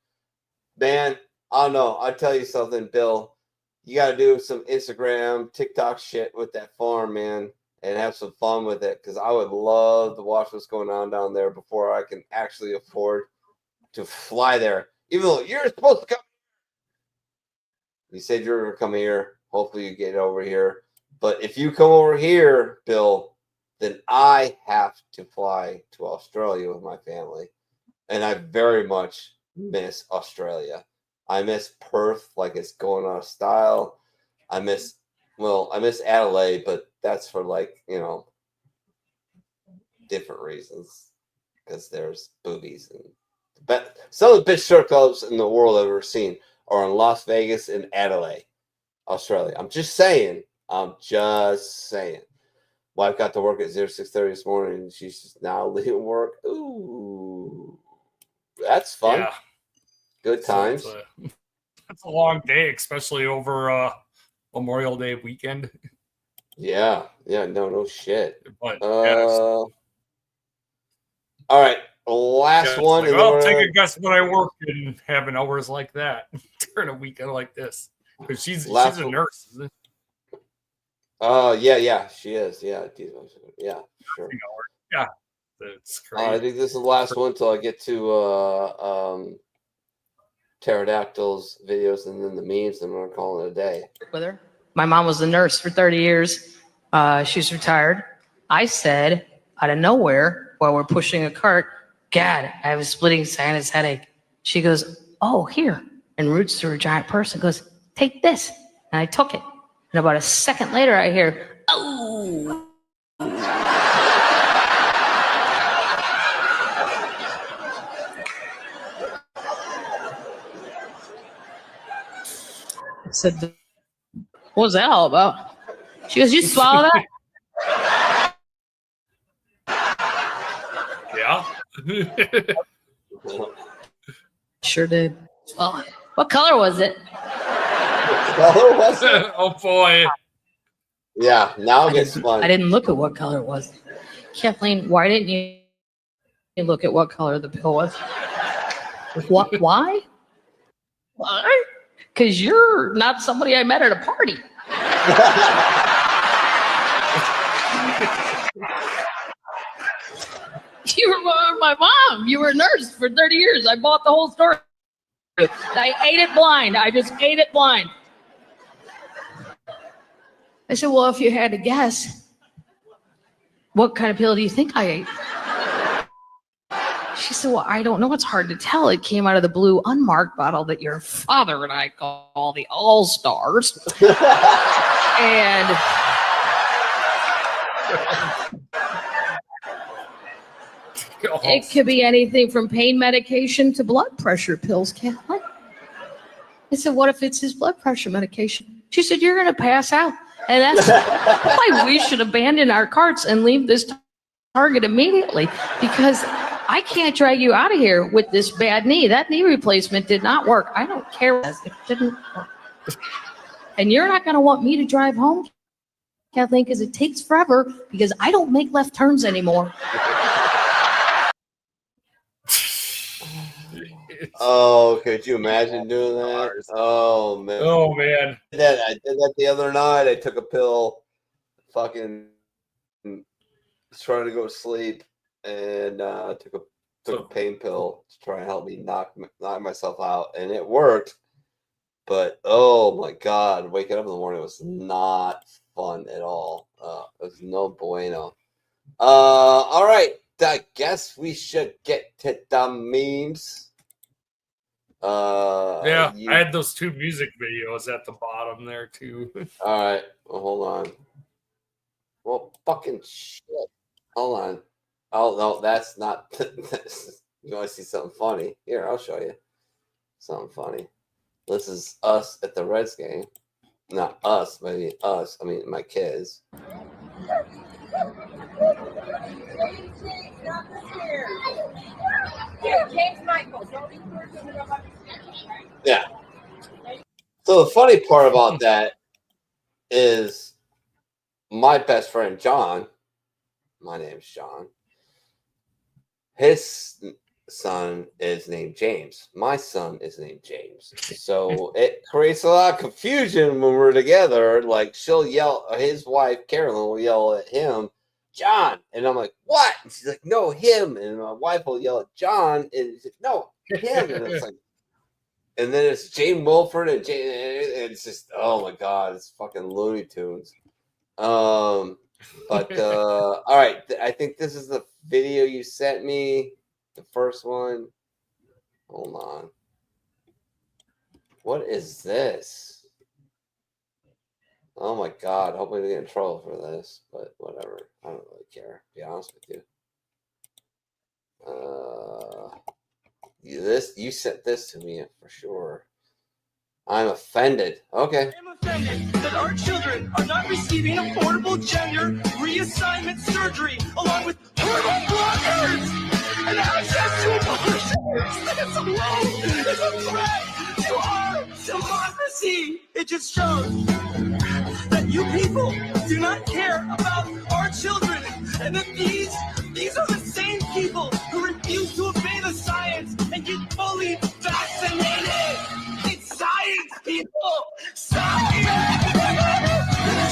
Man, I don't know. I'll tell you something, Bill. You got to do some Instagram, TikTok shit with that farm, man, and have some fun with it, because I would love to watch what's going on down there before I can actually afford to fly there. Even though you're supposed to come. You said you're going to come here. Hopefully you get over here. But if you come over here, Bill, then I have to fly to Australia with my family. And I very much miss Australia. I miss Perth like it's going out of style. I miss Adelaide, but that's for different reasons. Because there's boobies. But some of the best strip clubs in the world I've ever seen are in Las Vegas and Adelaide, Australia. I'm just saying. Wife got to work at 6:30 this morning, and she's just now leaving work. Ooh, that's fun. Yeah. Good times. That's a long day, especially over Memorial Day weekend. Yeah. No shit. But all right, last one. Like, I'll take a guess when I work in having hours like that during a weekend like this, because she's a nurse, isn't it? Yeah, she is. Yeah, sure. Yeah, that's crazy. I think this is the last one until I get to pterodactyls videos and then the memes, and we're calling it a day. With her. My mom was a nurse for 30 years. She's retired. I said, out of nowhere, while we're pushing a cart, God, I have a splitting sinus headache. She goes, oh, here, and roots through her giant purse and goes, take this. And I took it. And about a second later, I hear, oh. I said, what was that all about? She goes, you swallow that? Yeah. Sure did. Oh, what color was it? Color was it? Oh boy. Yeah, now it gets fun. I didn't look at what color it was. Kathleen, why didn't you look at what color the pill was? What? Why? Why? Because you're not somebody I met at a party. You were my mom. You were a nurse for 30 years. I bought the whole story. I ate it blind. I just ate it blind. I said, well, if you had to guess, what kind of pill do you think I ate? She said, well, I don't know. It's hard to tell. It came out of the blue unmarked bottle that your father and I call the All-Stars. And it could be anything from pain medication to blood pressure pills, Kathleen. I said, what if it's his blood pressure medication? She said, you're going to pass out. And that's why we should abandon our carts and leave this Target immediately, because I can't drag you out of here with this bad knee. That knee replacement did not work. I don't care. It didn't work. And you're not going to want me to drive home, Kathleen, because it takes forever because I don't make left turns anymore. Oh, could you imagine doing that? Oh man. Oh man. I did that the other night. I took a pill, fucking trying to go to sleep, and took a pain pill to try and help me knock myself out, and it worked. But oh my god, waking up in the morning was not fun at all. It was no bueno. All right, I guess we should get to the memes. Yeah, I had those 2 music videos at the bottom there too. All right, well, hold on. Well, fucking shit. Hold on. Oh no, that's not. You want to see something funny? Here, I'll show you something funny. This is us at the Reds game. Not us, maybe us. I mean, my kids. Yeah. So the funny part about that is my best friend John. My name's John. His son is named James. My son is named James. So it creates a lot of confusion when we're together. Like, she'll yell, his wife Carolyn will yell at him, John, and I'm like, what? And she's like, no, him. And my wife will yell at John, and she's like, no, him. And it's like, and then it's Jane Wilford, and it's just, oh my god, it's fucking Looney Tunes. But all right, I think this is the video you sent me, the first one. Hold on. What is this? Oh my god, hopefully we get in trouble for this, but whatever. I don't really care, to be honest with you. You sent this to me for sure. I'm offended. Okay. I'm offended that our children are not receiving affordable gender reassignment surgery along with horrible blockers and access to abortions. This alone is a threat to our democracy. It just shows that you people do not care about our children, and that these are the same people who refuse to obey the science and get fully vaccinated. It's science, people! Science!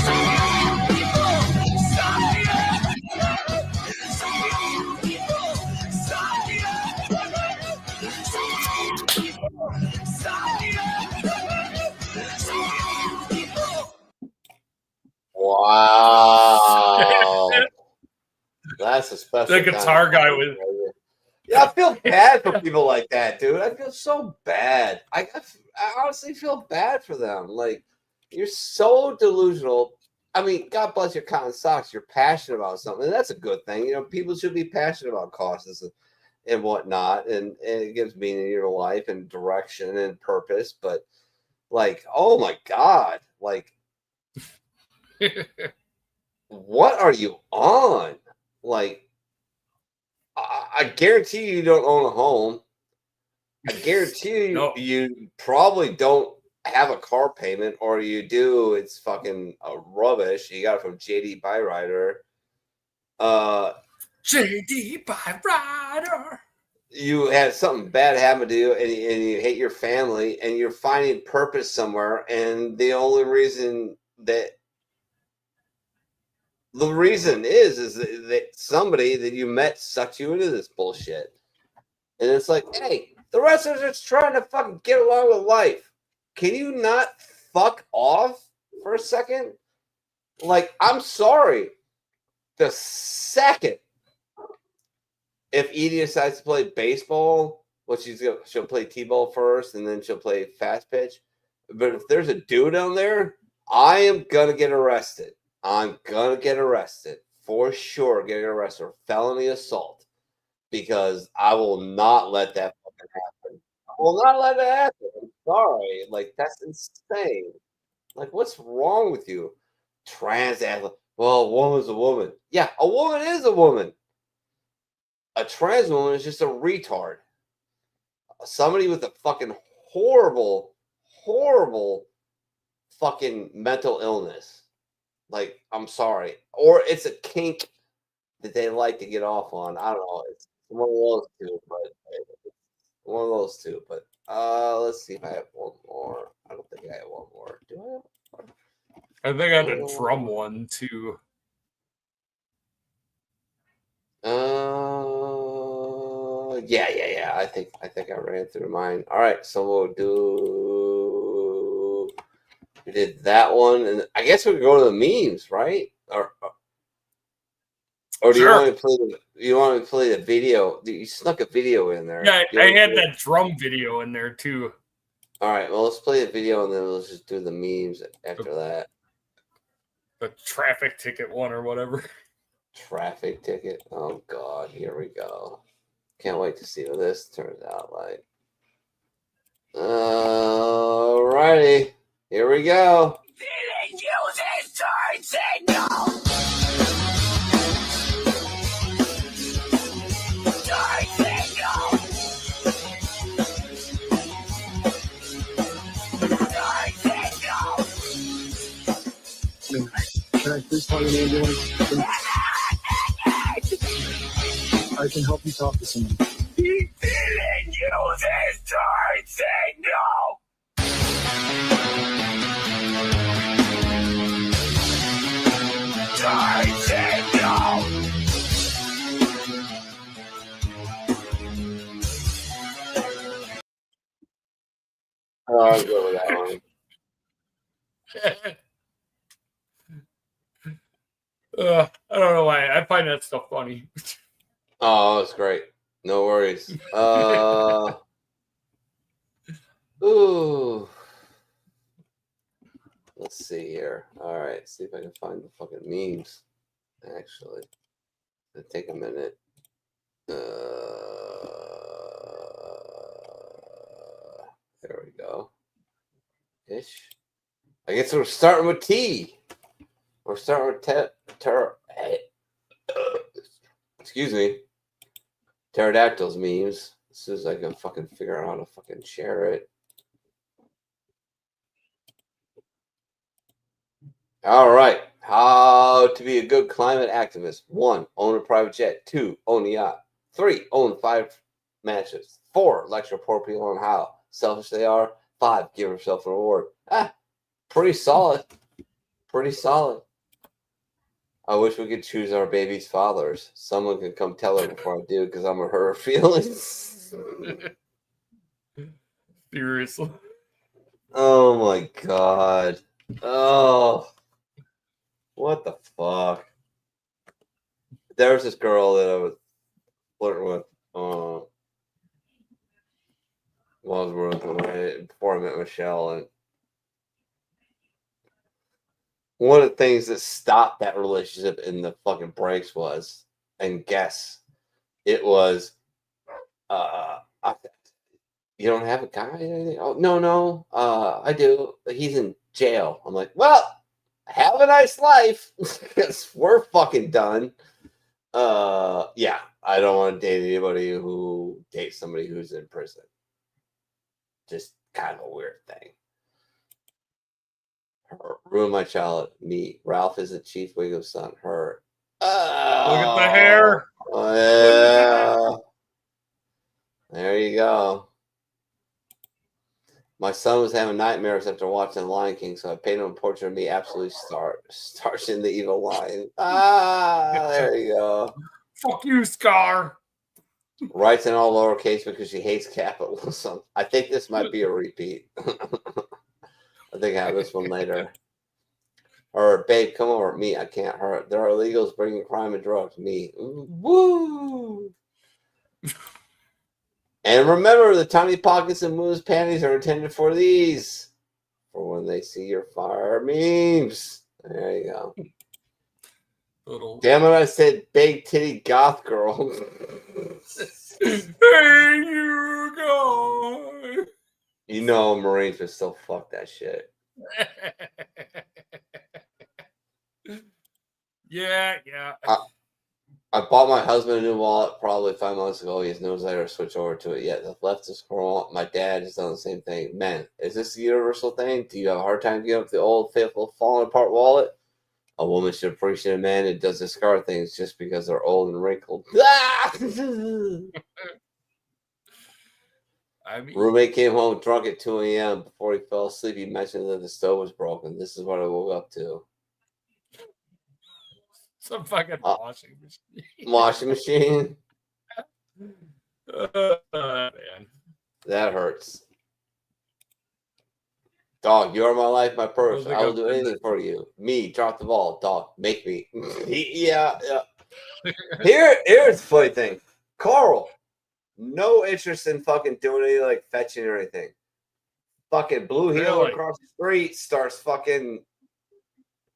Science, people! Science! Science, people! Science! Science, people! Science, people! Wow. That's a special. The guitar guy was. Yeah, I feel bad for people like that, dude. I feel so bad. I honestly feel bad for them. Like, you're so delusional. I mean, God bless your cotton socks. You're passionate about something. And that's a good thing. You know, people should be passionate about causes and whatnot. And it gives meaning to your life and direction and purpose. But, like, oh my God. Like, what are you on? Like, I guarantee you don't own a home. I guarantee you probably don't have a car payment, or you do, it's fucking rubbish. You got it from JD Byrider. JD Byrider. You had something bad happen to you, and you hate your family, and you're finding purpose somewhere, and the only reason that is that somebody that you met sucked you into this bullshit. And it's like, hey, the rest of us are just trying to fucking get along with life. Can you not fuck off for a second? Like, I'm sorry. The second if Edie decides to play baseball, she'll play T-ball first, and then she'll play fast pitch. But if there's a dude down there, I am gonna get arrested. I'm gonna get arrested for sure. Getting arrested for felony assault because I will not let that fucking happen. I will not let it happen. I'm sorry. Like, that's insane. Like, what's wrong with you? Trans athlete. Well, a woman's a woman. Yeah, a woman is a woman. A trans woman is just a retard. Somebody with a fucking horrible fucking mental illness. Like, I'm sorry. Or it's a kink that they like to get off on. I don't know. It's one of those two. But let's see if I have one more. I don't think I have one more. Do I have one more? I think I had a drum one too. Yeah. I think I ran through mine. All right, so we'll do. We did that one, and I guess we could go to the memes, right? Or do you want me to play the video? You snuck a video in there. Yeah, I had that drum video in there too. All right, well, let's play the video, and then let's just do the memes after that. The traffic ticket one or whatever. Traffic ticket. Oh God, here we go. Can't wait to see what this turns out like. Alrighty, here we go. Didn't use his turn signal. Turn signal. Turn signal. Can I please call an ambulance? I can help you talk to someone. He didn't use his turn signal. Turn signal. I'll go with that one. I don't know why. I find that stuff funny. Oh, it's great. No worries. Ooh. Let's see here. All right, see if I can find the fucking memes. Actually, it'll take a minute. There we go. Ish. I guess we're starting with T. We're starting with excuse me. Pterodactyls memes. As soon as I can fucking figure out how to fucking share it. All right. How to be a good climate activist. 1. Own a private jet. 2. Own a yacht. 3. Own 5 matches. 4. Lecture poor people on how selfish they are. 5. Give yourself an award. Pretty solid. Pretty solid. I wish we could choose our baby's fathers. Someone could come tell her before I do, because I'm gonna hurt her feelings. Seriously. Oh my God. Oh. What the fuck? There was this girl that I was flirting with while I was working before I met Michelle, and one of the things that stopped that relationship in the fucking breaks was, and guess, it was, you don't have a guy? Oh, no, I do. He's in jail. I'm like, well, have a nice life, because we're fucking done. Yeah, I don't want to date anybody who dates somebody who's in prison. Just kind of a weird thing. Ruin my child. Me. Ralph isn't Chief Wiggum's son. Her. Look at the hair. Yeah. There you go. My son was having nightmares after watching Lion King, so I painted him a portrait of me absolutely starching the evil lion. There you go. Fuck you, Scar. Writes in all lowercase because she hates capitalism. I think this might be a repeat. I think I have this one later. Or, babe, come over. Me, I can't hurt. There are illegals bringing crime and drugs. Me. Woo! And remember, the tiny pockets in Moo's panties are intended for these. For when they see your fire memes. There you go. Damn it, I said big titty goth girl. There you go. You know Marines would still fuck that shit. Yeah. I bought my husband a new wallet probably 5 months ago. He has no desire to switch over to it yet. The leftist girl, my dad has done the same thing. Man, is this a universal thing? Do you have a hard time getting up the old, faithful, falling apart wallet? A woman should appreciate a man that does discard things just because they're old and wrinkled. Roommate came home drunk at 2 a.m. Before he fell asleep, he mentioned that the stove was broken. This is what I woke up to. Some fucking washing machine. Washing machine? Man. That hurts. Dog, you are my life, my purse. I will do anything for you. Me, drop the ball. Dog, make me. Yeah. Here's the funny thing. Carl, no interest in fucking doing any like fetching or anything. Fucking Blue Heel across the street starts fucking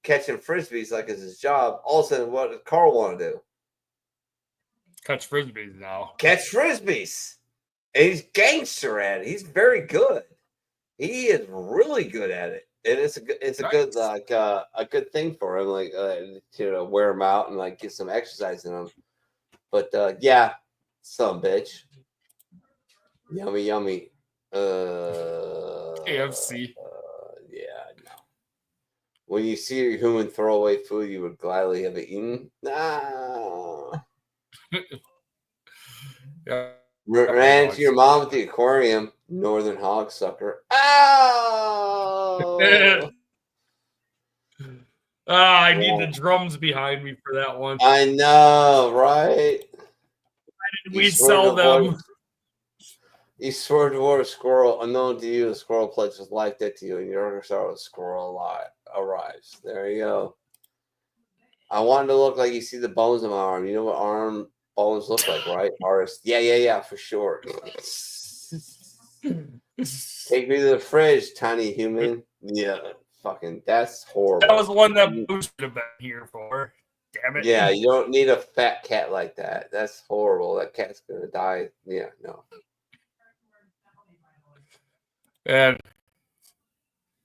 catching frisbees like it's his job. All of a sudden, what does Carl want to do? Catch frisbees now. Catch frisbees. And he's gangster at it. He's very good. He is really good at it, and it's a good like a good thing for him, like wear him out and like get some exercise in him. But yeah, some bitch, yummy. KFC. Yeah, no. When you see your human throw away food, you would gladly have it eaten. Nah. Yeah. Ran to your mom at the aquarium. Northern hog sucker. Ow! I need the drums behind me for that one. I know, right? Why did we sell them? You swore toward a squirrel. Unknown to you, the squirrel pledges life debt to you, and your sorrow with squirrel arrives. There you go. I wanted to look like you see the bones in my arm. You know what arm bones look like, right? Artist. Yeah, for sure. Take me to the fridge, tiny human. Yeah, fucking, that's horrible. That was one that Boo should have been here for. Damn it. Yeah, you don't need a fat cat like that. That's horrible. That cat's gonna die. Yeah, no. And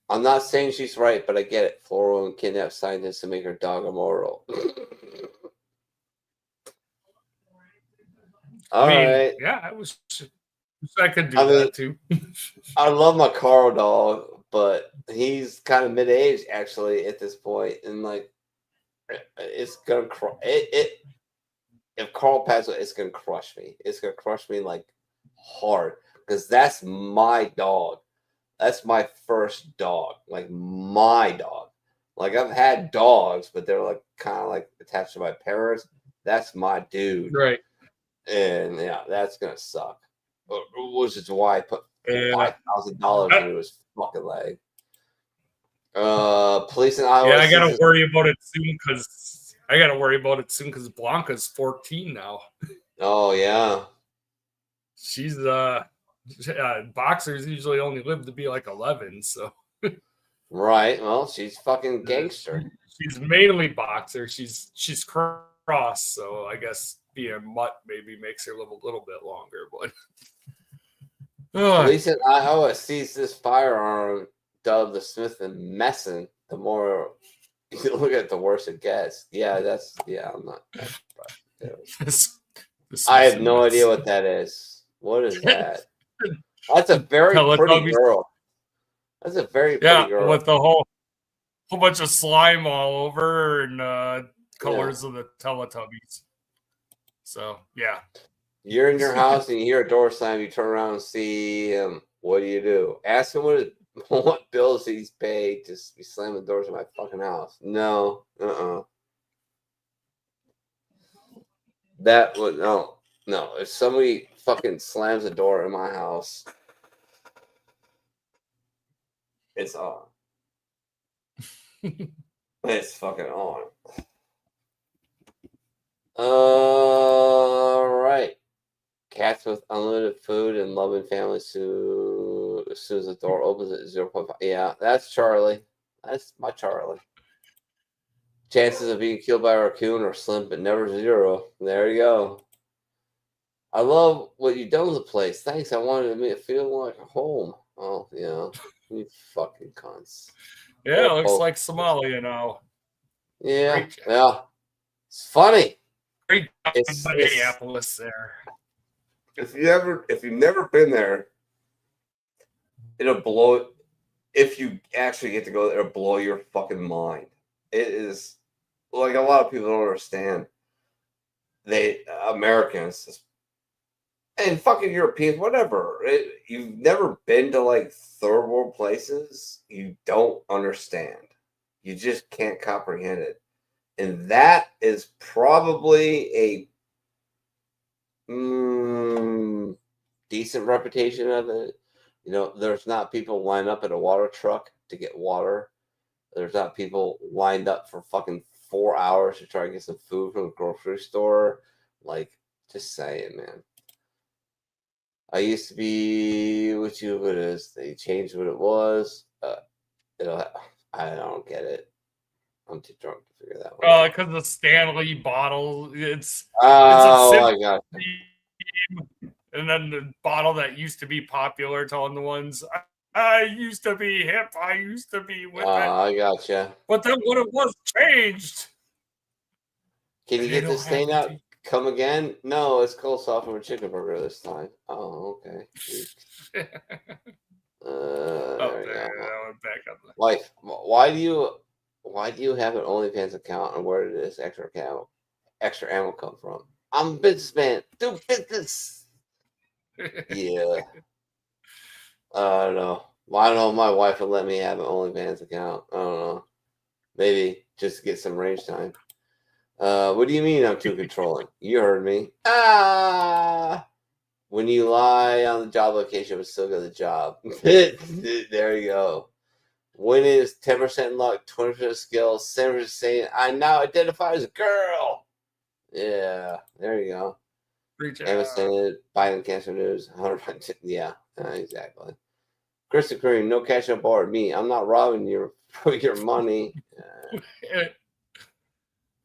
I'm not saying she's right, but I get it. Flora and kidnap scientists to make her dog immortal. All right. Yeah, I could do that too. I love my Carl dog, but he's kind of mid-age actually at this point, and like it's gonna if Carl passes away, it's gonna crush me. It's gonna crush me like hard because that's my dog. That's my first dog, like my dog. Like I've had dogs, but they're like kind of like attached to my parents. That's my dude, right? And yeah, that's gonna suck. Which is why I put $5,000 into his fucking leg. Police in Iowa. Yeah, I gotta worry about it soon because Blanca's 14 now. Oh yeah. She's boxers usually only live to be like 11, so. Right. Well, she's fucking gangster. She's mainly boxer. She's cross, so I guess being a mutt maybe makes her live a little bit longer, but. Police in Iowa sees this firearm dubbed the Smith & Messon. The more you look at it, the worse it gets. Yeah, I'm not. I have no idea what that is. What is that? That's a very pretty girl. That's a very pretty girl. With the whole whole bunch of slime all over and colors of the Teletubbies. So yeah. You're in your house and you hear a door slam, you turn around and see him. What do? Ask him what bills he's paid to be slamming doors in my fucking house. No. That would no. If somebody fucking slams a door in my house, it's on. It's fucking on. All right. Cats with unlimited food and loving families as soon as the door opens at 0.5. Yeah, that's Charlie. That's my Charlie. Chances of being killed by a raccoon are slim, but never zero. There you go. I love what you've done with the place. Thanks. I wanted to feel like a home. Oh, yeah. You fucking cunts. Yeah, it looks like Somalia now. Yeah. Yeah. It's funny. Great Minneapolis there. If you've never been there, it'll blow. If you actually get to go there, it'll blow your fucking mind. It is like a lot of people don't understand. Americans and fucking Europeans, whatever. You've never been to like third world places. You don't understand. You just can't comprehend it, and that is probably a decent reputation of it. There's not people lined up at a water truck to get water. There's not people lined up for fucking 4 hours to try to get some food from the grocery store. Like, just saying, man. I used to be with you, but they changed what it was. I don't get it. I'm too drunk to figure that one out. Because the Stanley bottle, it's my God. And then the bottle that used to be popular, telling the ones, I used to be hip, I used to be with it. I gotcha. But then what it was changed. Can you get this thing out? Come again? No, it's coleslaw from a chicken burger this time. Oh, okay. Wife, why do you have an OnlyFans account, and where did this extra ammo come from? I'm a businessman. Do business. Yeah. I don't know. Well, I don't know if my wife would let me have an OnlyFans account. I don't know. Maybe just to get some range time. What do you mean I'm too controlling? You heard me. When you lie on the job location, but still get the job. There you go. Winning is 10% luck, 20% skill, 7% saying I now identify as a girl. Yeah, there you go. Devastated. Biden cancer news. 100%. Yeah, exactly. Kristen Cream, no cash on board. Me, I'm not robbing you for your money.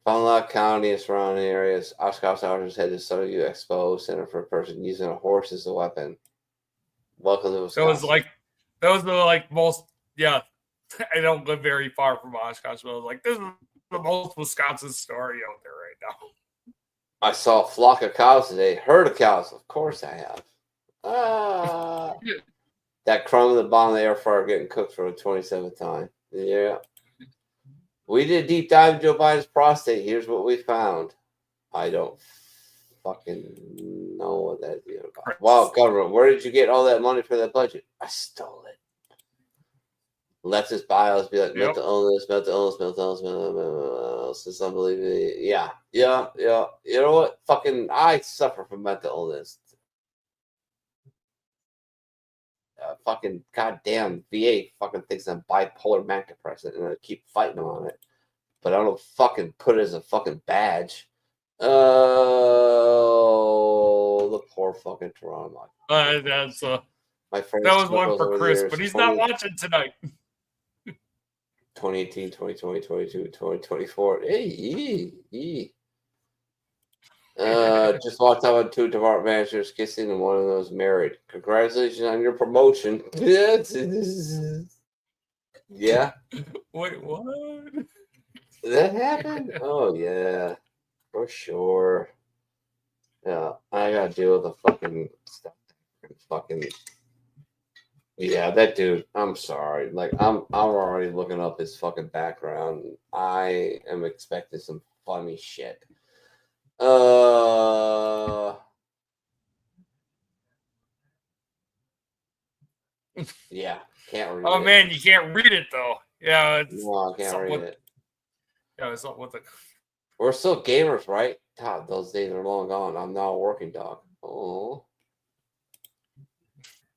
Fond du Lac County and surrounding areas. Oshkosh officers head to Southern Expo Center for a person using a horse as a weapon. Welcome to Wisconsin. That was the most. Yeah, I don't live very far from Oshkosh, but I was like, this is the most Wisconsin story out there right now. I saw a flock of cows today. Herd of cows. Of course I have. That crumb in the bottom of the air fryer getting cooked for the 27th time. Yeah. We did a deep dive in Joe Biden's prostate. Here's what we found. I don't fucking know what that is about. Wow, government, where did you get all that money for that budget? I stole it. Leftist bios be like, mental illness. It's unbelievable. Yeah. You know what? Fucking, I suffer from mental illness. Fucking goddamn VA fucking thinks I'm bipolar manic depressant, and I keep fighting them on it. But I don't fucking put it as a fucking badge. Oh, the poor fucking Toronto. That's my friend. That was one for Chris, but he's not watching tonight. 2018, 2020, 2022, 2024. Hey. Just walked out with 2 department managers kissing and one of those married. Congratulations on your promotion. Yeah. Wait, what? That happened? Oh yeah, for sure. Yeah, I gotta deal with the fucking stuff. Fucking Yeah, that dude. I'm sorry. Like I'm already looking up his fucking background. I am expecting some funny shit. Yeah, can't read Oh it. man, you can't read it though. Yeah, it's No, I can't read it. Yeah, it's not what the. We're still gamers, right? God, those days are long gone. I'm now a working dog. Oh.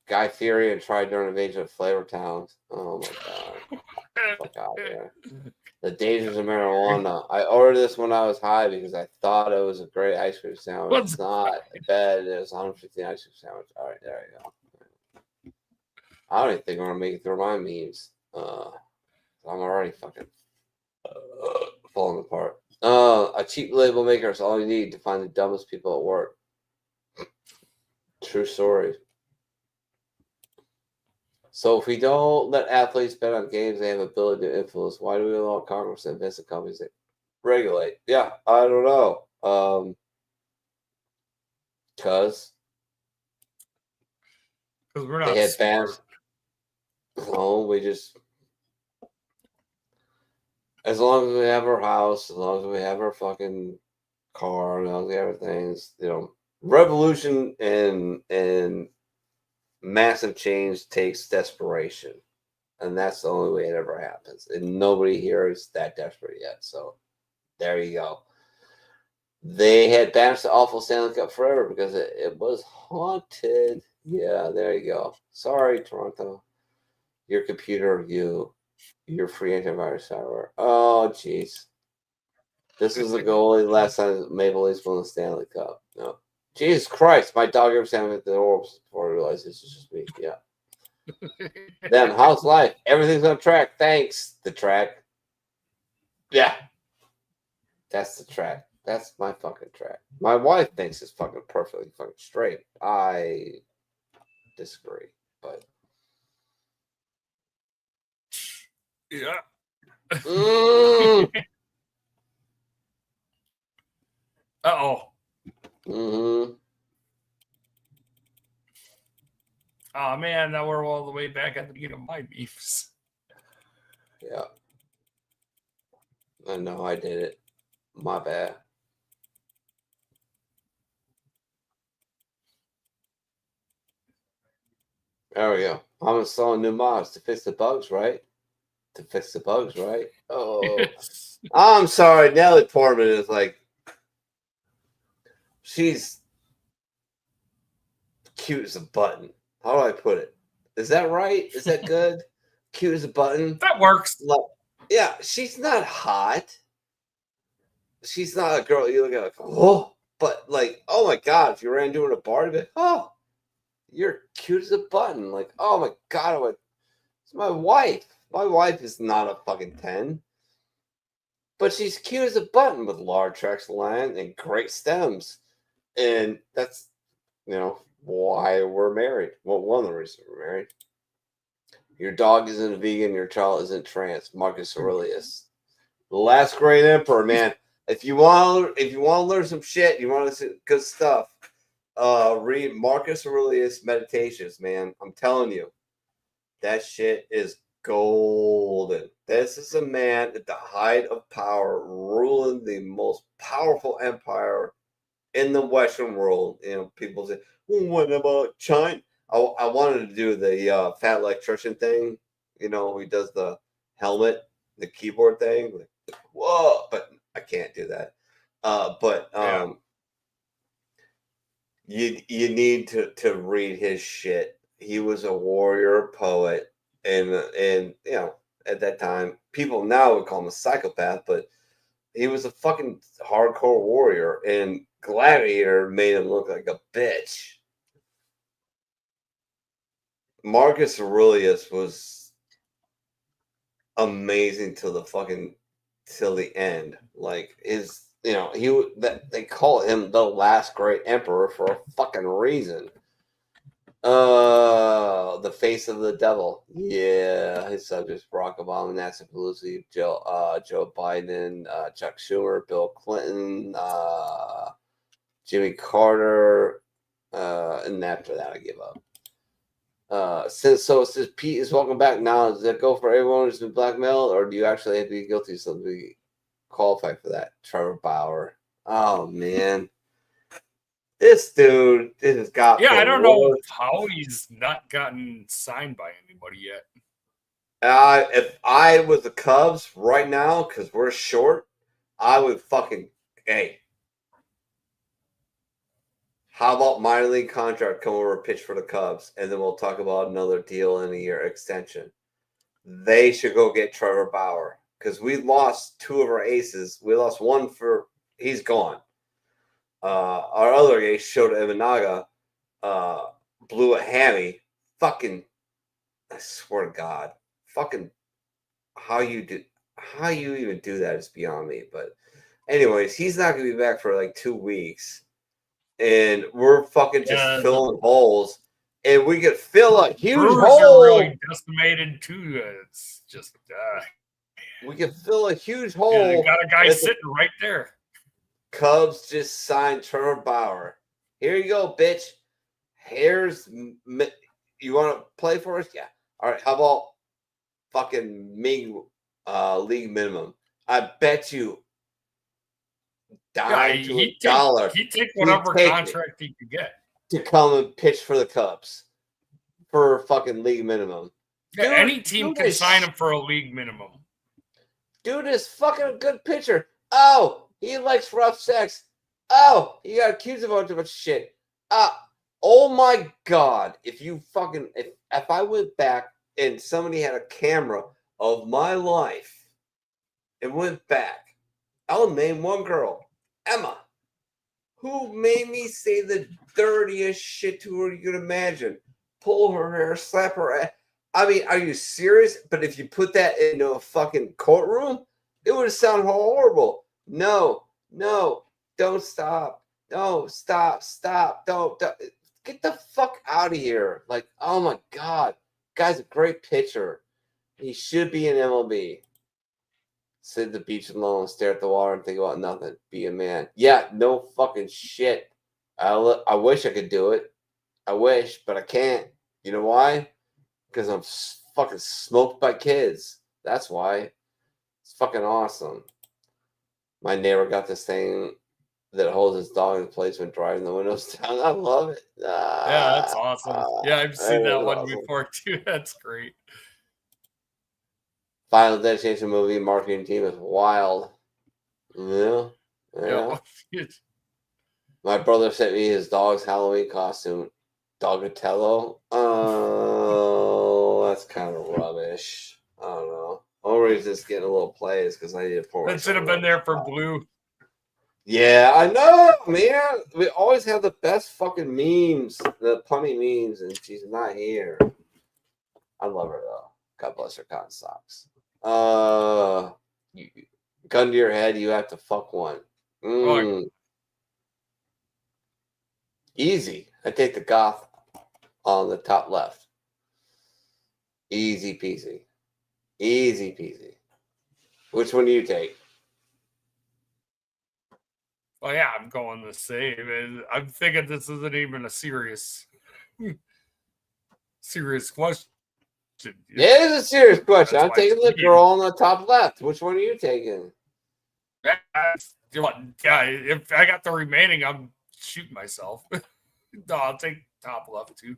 Guy Fieri and tried during invasion of Flavor Towns. Oh my god. Fuck out here. The dangers of marijuana. I ordered this when I was high because I thought it was a great ice cream sandwich. It's not bad. It was 150 ice cream sandwich. All right, there you go. I don't even think I'm gonna make it through my memes. I'm already fucking falling apart. A cheap label maker is all you need to find the dumbest people at work. True story. So if we don't let athletes bet on games they have ability to influence, why do we allow Congress to invest in companies that regulate? Yeah, I don't know. Because we're not they had smart. bans. No, we just as long as we have our house, as long as we have our fucking car, as long as we have our things, revolution and massive change takes desperation, and that's the only way it ever happens. And nobody here is that desperate yet. So there you go. They had banished the awful Stanley Cup forever because it was haunted. Yeah, there you go. Sorry, Toronto. Your computer, your free antivirus software. Oh, jeez. This is the goalie last time Maple Leafs won the Stanley Cup. No. Jesus Christ, my dog every time at the Orbs before I realized this is just me. Yeah. Then, how's life? Everything's on track. Thanks. The track. Yeah. That's the track. That's my fucking track. My wife thinks it's fucking perfectly fucking straight. I disagree, but. Yeah. Uh-oh. Mm-hmm. Oh man, now we're all the way back at the beginning of my beefs. Yeah. I know I did it. My bad. There we go. I'm installing new mods to fix the bugs, right? To fix the bugs, right? Oh. I'm sorry. Nellie Portman is like, she's cute as a button. How do I put it? Is that right? Is that good? Cute as a button? That works. Like, yeah, she's not hot. She's not a girl you look at like, oh, but like, oh my god, if you ran into her in a bar, you'd be like, oh, you're cute as a button. Like, oh my god, it's my wife. My wife is not a fucking 10. But she's cute as a button with large tracts of land and great stems. And that's, why we're married. Well, one of the reasons we're married. Your dog isn't a vegan, your child isn't trans. Marcus Aurelius. The last great emperor, man. If you want to learn some shit, you want to see good stuff, read Marcus Aurelius Meditations, man. I'm telling you. That shit is golden. This is a man at the height of power, ruling the most powerful empire in the Western world. People say, well, what about China? I wanted to do the fat electrician thing. He does the helmet, the keyboard thing. Like, whoa, but I can't do that. You need to read his shit. He was a warrior poet, and at that time, people now would call him a psychopath, but he was a fucking hardcore warrior, and Gladiator made him look like a bitch. Marcus Aurelius was amazing till the end. Like they call him the last great emperor for a fucking reason. The face of the devil. Yeah, his subjects: Barack Obama, Nancy Pelosi, Joe Biden, Chuck Schumer, Bill Clinton, Jimmy Carter, and after that, I give up. Since Pete is welcome back now, does that go for everyone who's been blackmailed, or do you actually have to be guilty of something to qualify for that? Trevor Bauer. Oh man, this dude has got. Yeah, I don't know how he's not gotten signed by anybody yet. If I was the Cubs right now, because we're short, I would fucking how about minor league contract come over and pitch for the Cubs, and then we'll talk about another deal in a year extension. They should go get Trevor Bauer because we lost 2 of our aces. We lost one he's gone. Our other ace, Shota Imanaga, blew a hammy. Fucking, I swear to God, fucking, how you even do that is beyond me. But, anyways, he's not gonna be back for like 2 weeks. And we're fucking just filling holes, and we could fill a huge hole. Are really decimated too. It's just we could fill a huge hole. Yeah, they got a guy sitting right there. Cubs just signed Trevor Bauer. Here you go, bitch. Here's you want to play for us? Yeah. All right. How about fucking league minimum? I bet you. He'd take whatever contract he could get to come and pitch for the Cubs for fucking league minimum. Yeah, any team can sign him for a league minimum. Dude is fucking a good pitcher. Oh, he likes rough sex. Oh, he got accused of a bunch of shit. Oh my God. If I went back and somebody had a camera of my life and went back, I'll name one girl. Emma, who made me say the dirtiest shit to her you could imagine. Pull her hair, slap her ass. I mean, are you serious? But if you put that into a fucking courtroom, it would sound horrible. No, don't stop. No, stop. Don't. Get the fuck out of here. Like, oh my God. Guy's a great pitcher. He should be in MLB. Sit at the beach alone, stare at the water, and think about nothing. Be a man. Yeah, no fucking shit. I wish I could do it. I wish, but I can't. You know why? Because I'm fucking smoked by kids. That's why. It's fucking awesome. My neighbor got this thing that holds his dog in place when driving the windows down. I love it. Yeah, that's awesome. Yeah, I've seen that one before too. That's great. Final Destination movie marketing team is wild. Yeah. My brother sent me his dog's Halloween costume. Dogatello. Oh, that's kind of rubbish. I don't know. Only reason it's getting a little play is because I need to pour. That should have been there for Blue. Yeah, I know, man. We always have the best fucking memes, the punny memes, and she's not here. I love her though. God bless her cotton socks. Gun to your head, you have to fuck one. Easy. I take the goth on the top left. Easy peasy. Easy peasy. Which one do you take? Oh yeah, I'm going the same. I'm thinking this isn't even a serious question. It is a serious question. I'm taking the girl on the top left. Which one are you taking? Yeah, if I got the remaining, I'm shooting myself. No, I'll take top left too.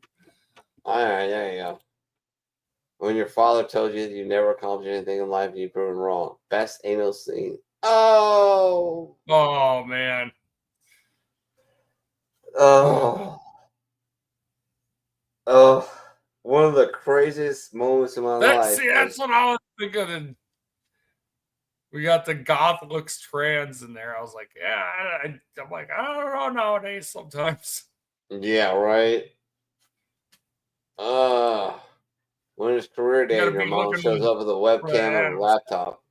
All right, there you go. When your father told you that you never accomplished anything in life, you've proven wrong. Best anal scene. Oh man. One of the craziest moments of my life. That's what I was thinking. We got the goth looks trans in there. I was like, yeah, I'm like, I don't know nowadays sometimes. Yeah, right. When it's career day and your mom shows up with a webcam and a laptop.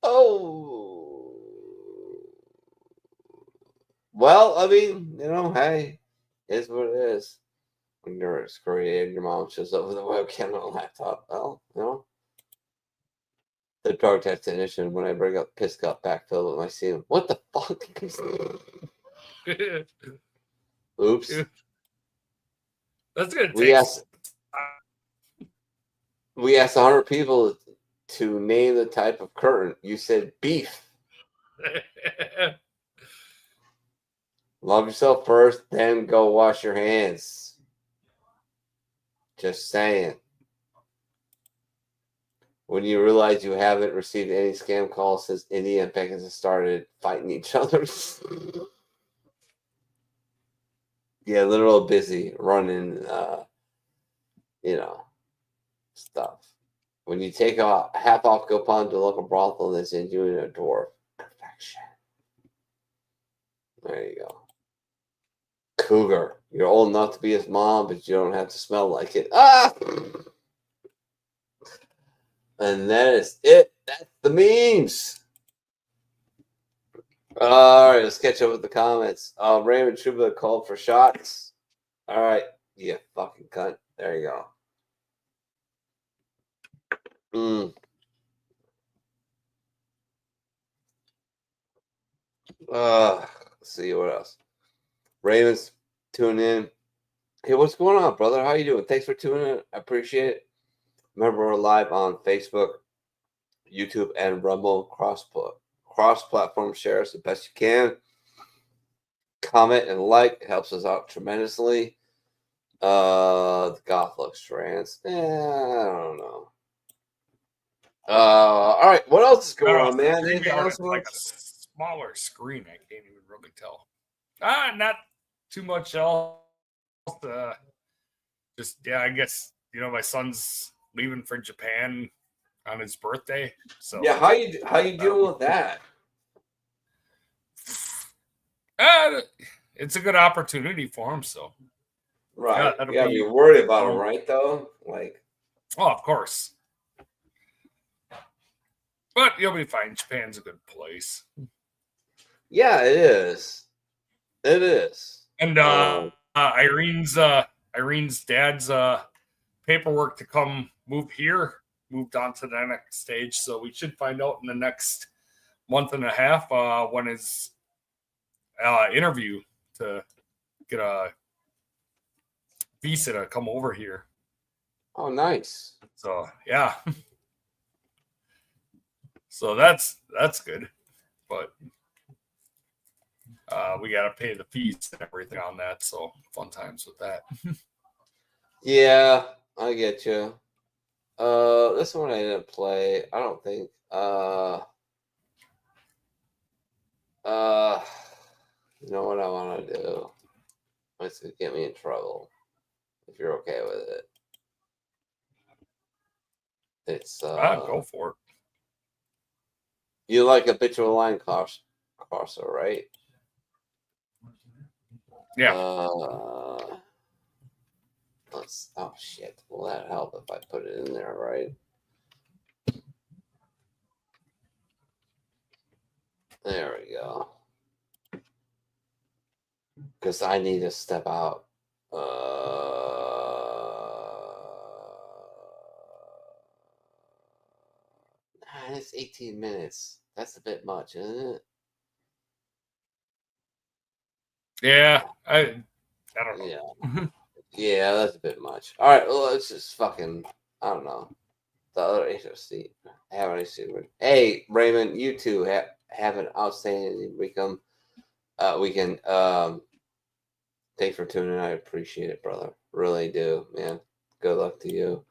Oh. Well, I mean, hey, it's what it is. When you're at career day and your mom shows up with a webcam and a laptop. Well, the drug test technician, when I bring up piss cup backfill with my semen. What the fuck? Oops. That's gonna take. We asked 100 people to name the type of curtain. You said beef. Love yourself first, then go wash your hands. Just saying. When you realize you haven't received any scam calls since India and Pakistan started fighting each other. Yeah, they're a little busy running, stuff. When you take a half off coupon to a local brothel, they send you in a door. Perfection. There you go. Cougar. You're old enough to be his mom, but you don't have to smell like it. Ah! And that is it. That's the memes. All right, let's catch up with the comments. Raymond Trouba called for shots. All right, you fucking cunt. There you go. Let's see what else. Raymond's tuning in. Hey, what's going on, brother? How you doing? Thanks for tuning in. I appreciate it. Remember, we're live on Facebook, YouTube, and Rumble. Cross-platform share us the best you can. Comment and like. It helps us out tremendously. The goth looks trans. I don't know. All right. What else is going on, man? Anything else? Like a smaller screen. I can't even really tell. Not too much else. I guess my son's leaving for Japan on his birthday. So yeah, how you dealing with that? It's a good opportunity for him. So right, yeah, you're worried about him, right? Though, of course. But you'll be fine. Japan's a good place. Yeah, it is. It is. And Irene's dad's paperwork to come moved on to the next stage. So we should find out in the next month and a half when his interview to get a visa to come over here. Oh, nice. So yeah. So that's good, but we got to pay the fees and everything on that. So fun times with that. Yeah, I get you. This one I didn't play. I don't think. You know what I want to do? It's gonna get me in trouble. If you're okay with it, it's go for it. You like habitual line crosser, right? Yeah. Oh shit. Will that help if I put it in there, right? There we go. Because I need to step out. It's 18 minutes. That's a bit much, isn't it? Yeah, I don't know. Yeah. Yeah, that's a bit much. All right, well, let's just fucking, I don't know. The other HOC. Hey, Raymond, you too have an outstanding weekend. Thanks for tuning in. I appreciate it, brother. Really do, man. Good luck to you.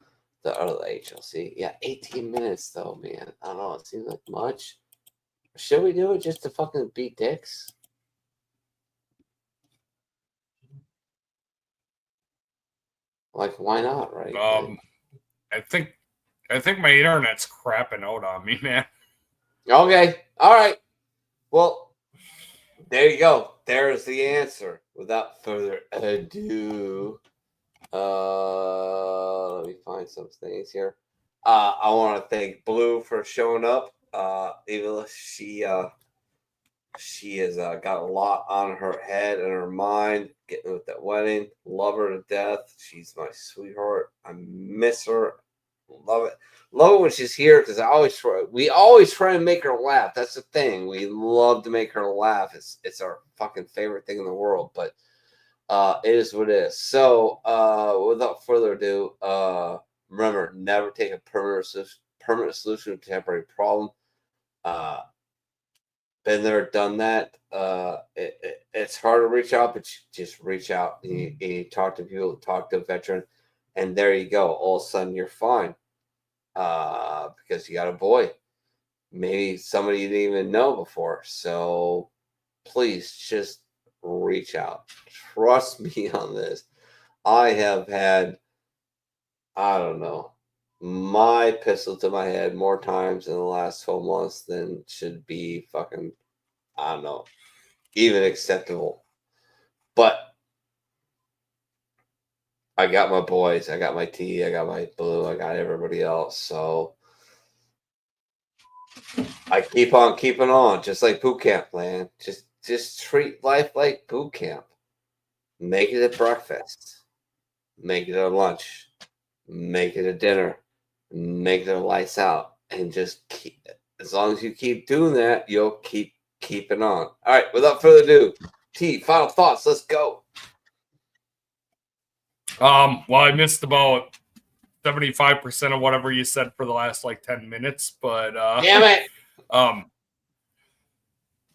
The other HLC. Yeah, 18 minutes though, man. I don't know. It seems like much. Should we do it just to fucking beat dicks? Like, why not, right? I think my internet's crapping out on me, man. Okay. All right. Well, there you go. There's the answer. Without further ado, let me find some things here. I want to thank Blue for showing up. Even though she has got a lot on her head and her mind, getting with that wedding. Love her to death. She's my sweetheart. I miss her. Love it. Love it when she's here because we always try and make her laugh. That's the thing. We love to make her laugh. It's our fucking favorite thing in the world. But it is what it is. So without further ado, remember, never take a permanent solution to a temporary problem. Been there, done that. It's hard to reach out, but you just reach out. You talk to people, talk to a veteran, and there you go. All of a sudden, you're fine because you got a boy. Maybe somebody you didn't even know before. So please just reach out. Trust me on this. I have had, I don't know, my pistol to my head more times in the last 12 months than should be fucking, I don't know, even acceptable. But I got my boys, I got my T, I got my Blue, I got everybody else. So I keep on keeping on, just like boot camp, man. Just treat life like boot camp. Make it a breakfast. Make it a lunch. Make it a dinner. Make it a lights out. And just keep, as long as you keep doing that, you'll keep keeping on. All right, without further ado, T, final thoughts. Let's go. Well, I missed about 75% of whatever you said for the last like 10 minutes, but damn it.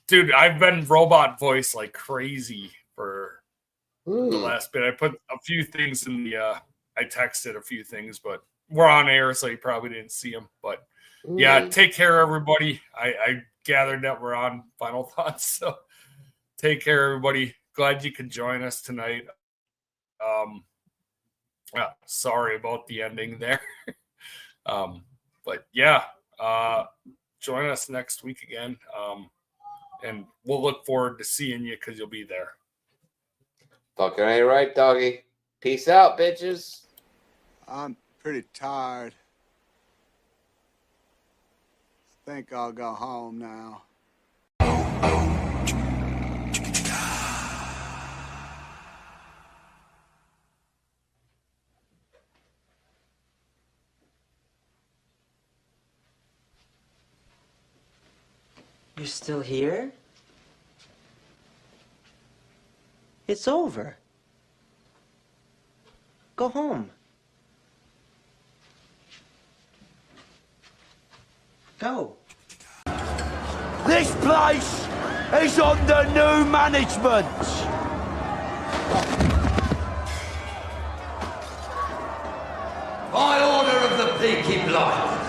Dude, I've been robot voice like crazy for the last bit. I put a few things in the I texted a few things, but we're on air, so you probably didn't see them. But yeah, take care, everybody. I gathered that we're on final thoughts, so take care, everybody. Glad you could join us tonight. Sorry about the ending there. But yeah, join us next week again. And we'll look forward to seeing you because you'll be there. Fucking ain't right, doggy. Peace out, bitches. I'm pretty tired. I think I'll go home now. You're still here? It's over. Go home. Go. This place is under new management. By order of the Peaky Blinders.